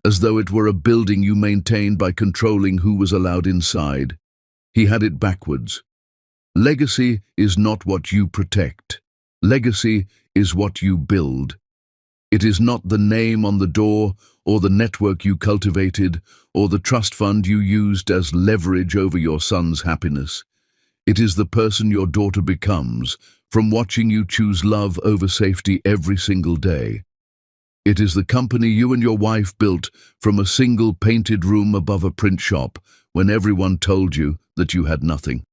as though it were a building you maintained by controlling who was allowed inside. He had it backwards. Legacy is not what you protect. Legacy is what you build. It is not the name on the door, or the network you cultivated, or the trust fund you used as leverage over your son's happiness. It is the person your daughter becomes from watching you choose love over safety every single day. It is the company you and your wife built from a single painted room above a print shop when everyone told you that you had nothing.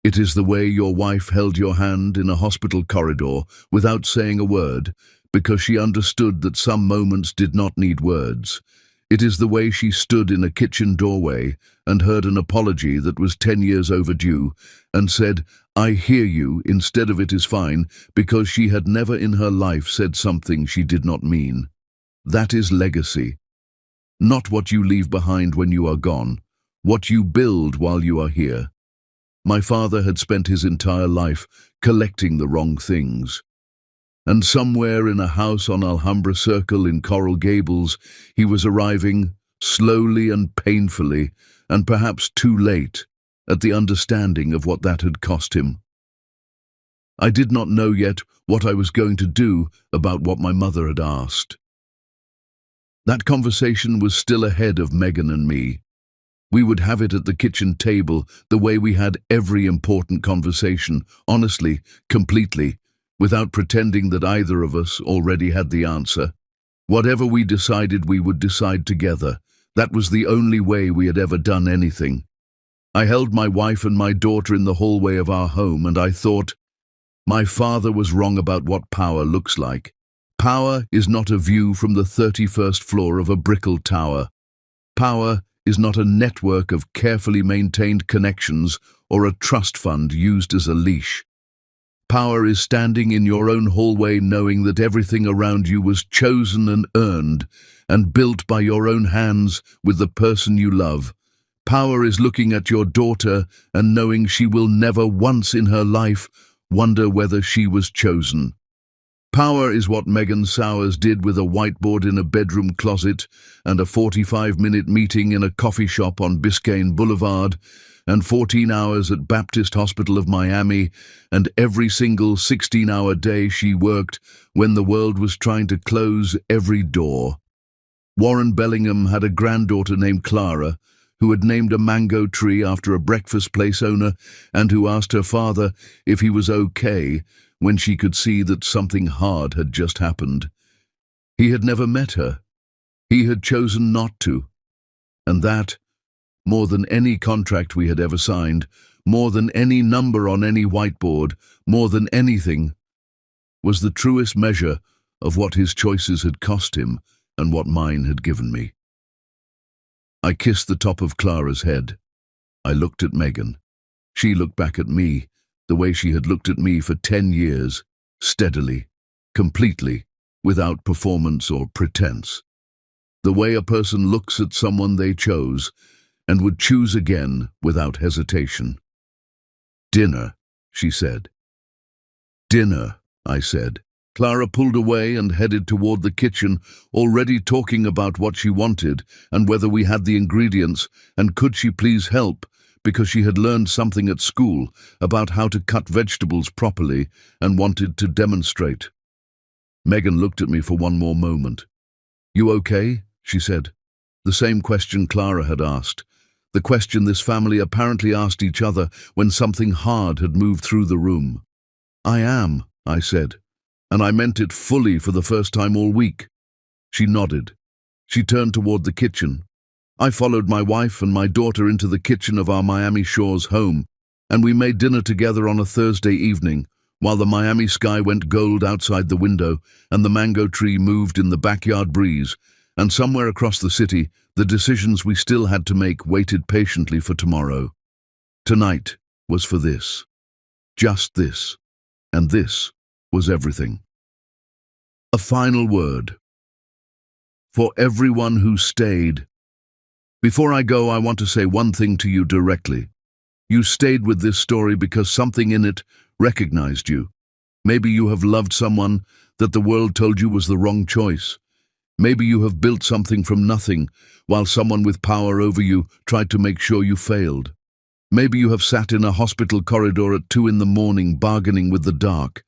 It is the way your wife held your hand in a hospital corridor without saying a word, because she understood that some moments did not need words. It is the way she stood in a kitchen doorway and heard an apology that was 10 years overdue and said, "I hear you," instead of "it is fine," because she had never in her life said something she did not mean. That is legacy. Not what you leave behind when you are gone, what you build while you are here. My father had spent his entire life collecting the wrong things. And somewhere in a house on Alhambra Circle in Coral Gables, he was arriving, slowly and painfully, and perhaps too late, at the understanding of what that had cost him. I did not know yet what I was going to do about what my mother had asked. That conversation was still ahead of Megan and me. We would have it at the kitchen table the way we had every important conversation, honestly, completely, without pretending that either of us already had the answer. Whatever we decided, we would decide together. That was the only way we had ever done anything. I held my wife and my daughter in the hallway of our home, and I thought, my father was wrong about what power looks like. Power is not a view from the 31st floor of a brickell tower. Power is not a network of carefully maintained connections or a trust fund used as a leash. Power is standing in your own hallway knowing that everything around you was chosen and earned and built by your own hands with the person you love. Power is looking at your daughter and knowing she will never once in her life wonder whether she was chosen. Power is what Megan Sowers did with a whiteboard in a bedroom closet and a 45-minute meeting in a coffee shop on Biscayne Boulevard and 14 hours at Baptist Hospital of Miami and every single 16-hour day she worked when the world was trying to close every door. Warren Bellingham had a granddaughter named Clara who had named a mango tree after a breakfast place owner and who asked her father if he was okay when she could see that something hard had just happened. He had never met her. He had chosen not to. And that, more than any contract we had ever signed, more than any number on any whiteboard, more than anything, was the truest measure of what his choices had cost him and what mine had given me. I kissed the top of Clara's head. I looked at Megan. She looked back at me, the way she had looked at me for 10 years, steadily, completely, without performance or pretense. The way a person looks at someone they chose and would choose again without hesitation. "Dinner," she said. "Dinner," I said. Clara pulled away and headed toward the kitchen, already talking about what she wanted and whether we had the ingredients and could she please help, because she had learned something at school about how to cut vegetables properly and wanted to demonstrate. Megan looked at me for one more moment. "You okay?" she said. The same question Clara had asked. The question this family apparently asked each other when something hard had moved through the room. "I am," I said, and I meant it fully for the first time all week. She nodded. She turned toward the kitchen. I followed my wife and my daughter into the kitchen of our Miami Shores home, and we made dinner together on a Thursday evening, while the Miami sky went gold outside the window and the mango tree moved in the backyard breeze, and somewhere across the city, the decisions we still had to make waited patiently for tomorrow. Tonight was for this. Just this. And this was everything. A final word. For everyone who stayed. Before I go, I want to say one thing to you directly. You stayed with this story because something in it recognized you. Maybe you have loved someone that the world told you was the wrong choice. Maybe you have built something from nothing while someone with power over you tried to make sure you failed. Maybe you have sat in a hospital corridor at 2 a.m. bargaining with the dark.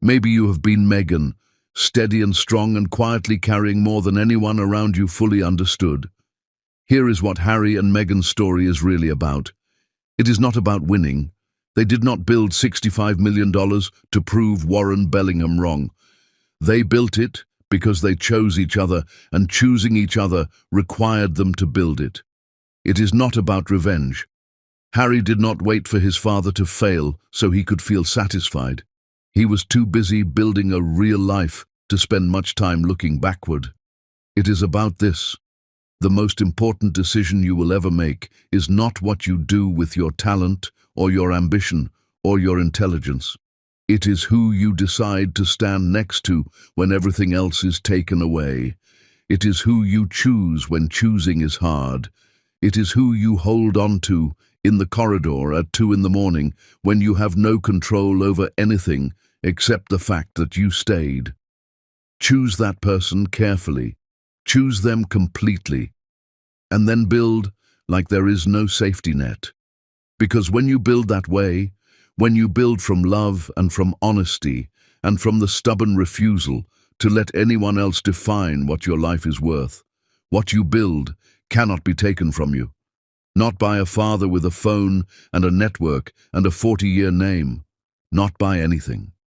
Maybe you have been Megan, steady and strong and quietly carrying more than anyone around you fully understood. Here is what Harry and Meghan's story is really about. It is not about winning. They did not build $65 million to prove Warren Bellingham wrong. They built it because they chose each other, and choosing each other required them to build it. It is not about revenge. Harry did not wait for his father to fail so he could feel satisfied. He was too busy building a real life to spend much time looking backward. It is about this. The most important decision you will ever make is not what you do with your talent or your ambition or your intelligence. It is who you decide to stand next to when everything else is taken away. It is who you choose when choosing is hard. It is who you hold on to in the corridor at 2 in the morning when you have no control over anything except the fact that you stayed. Choose that person carefully. Choose them completely. And then build like there is no safety net. Because when you build that way, when you build from love and from honesty and from the stubborn refusal to let anyone else define what your life is worth, what you build cannot be taken from you. Not by a father with a phone and a network and a 40-year name. Not by anything.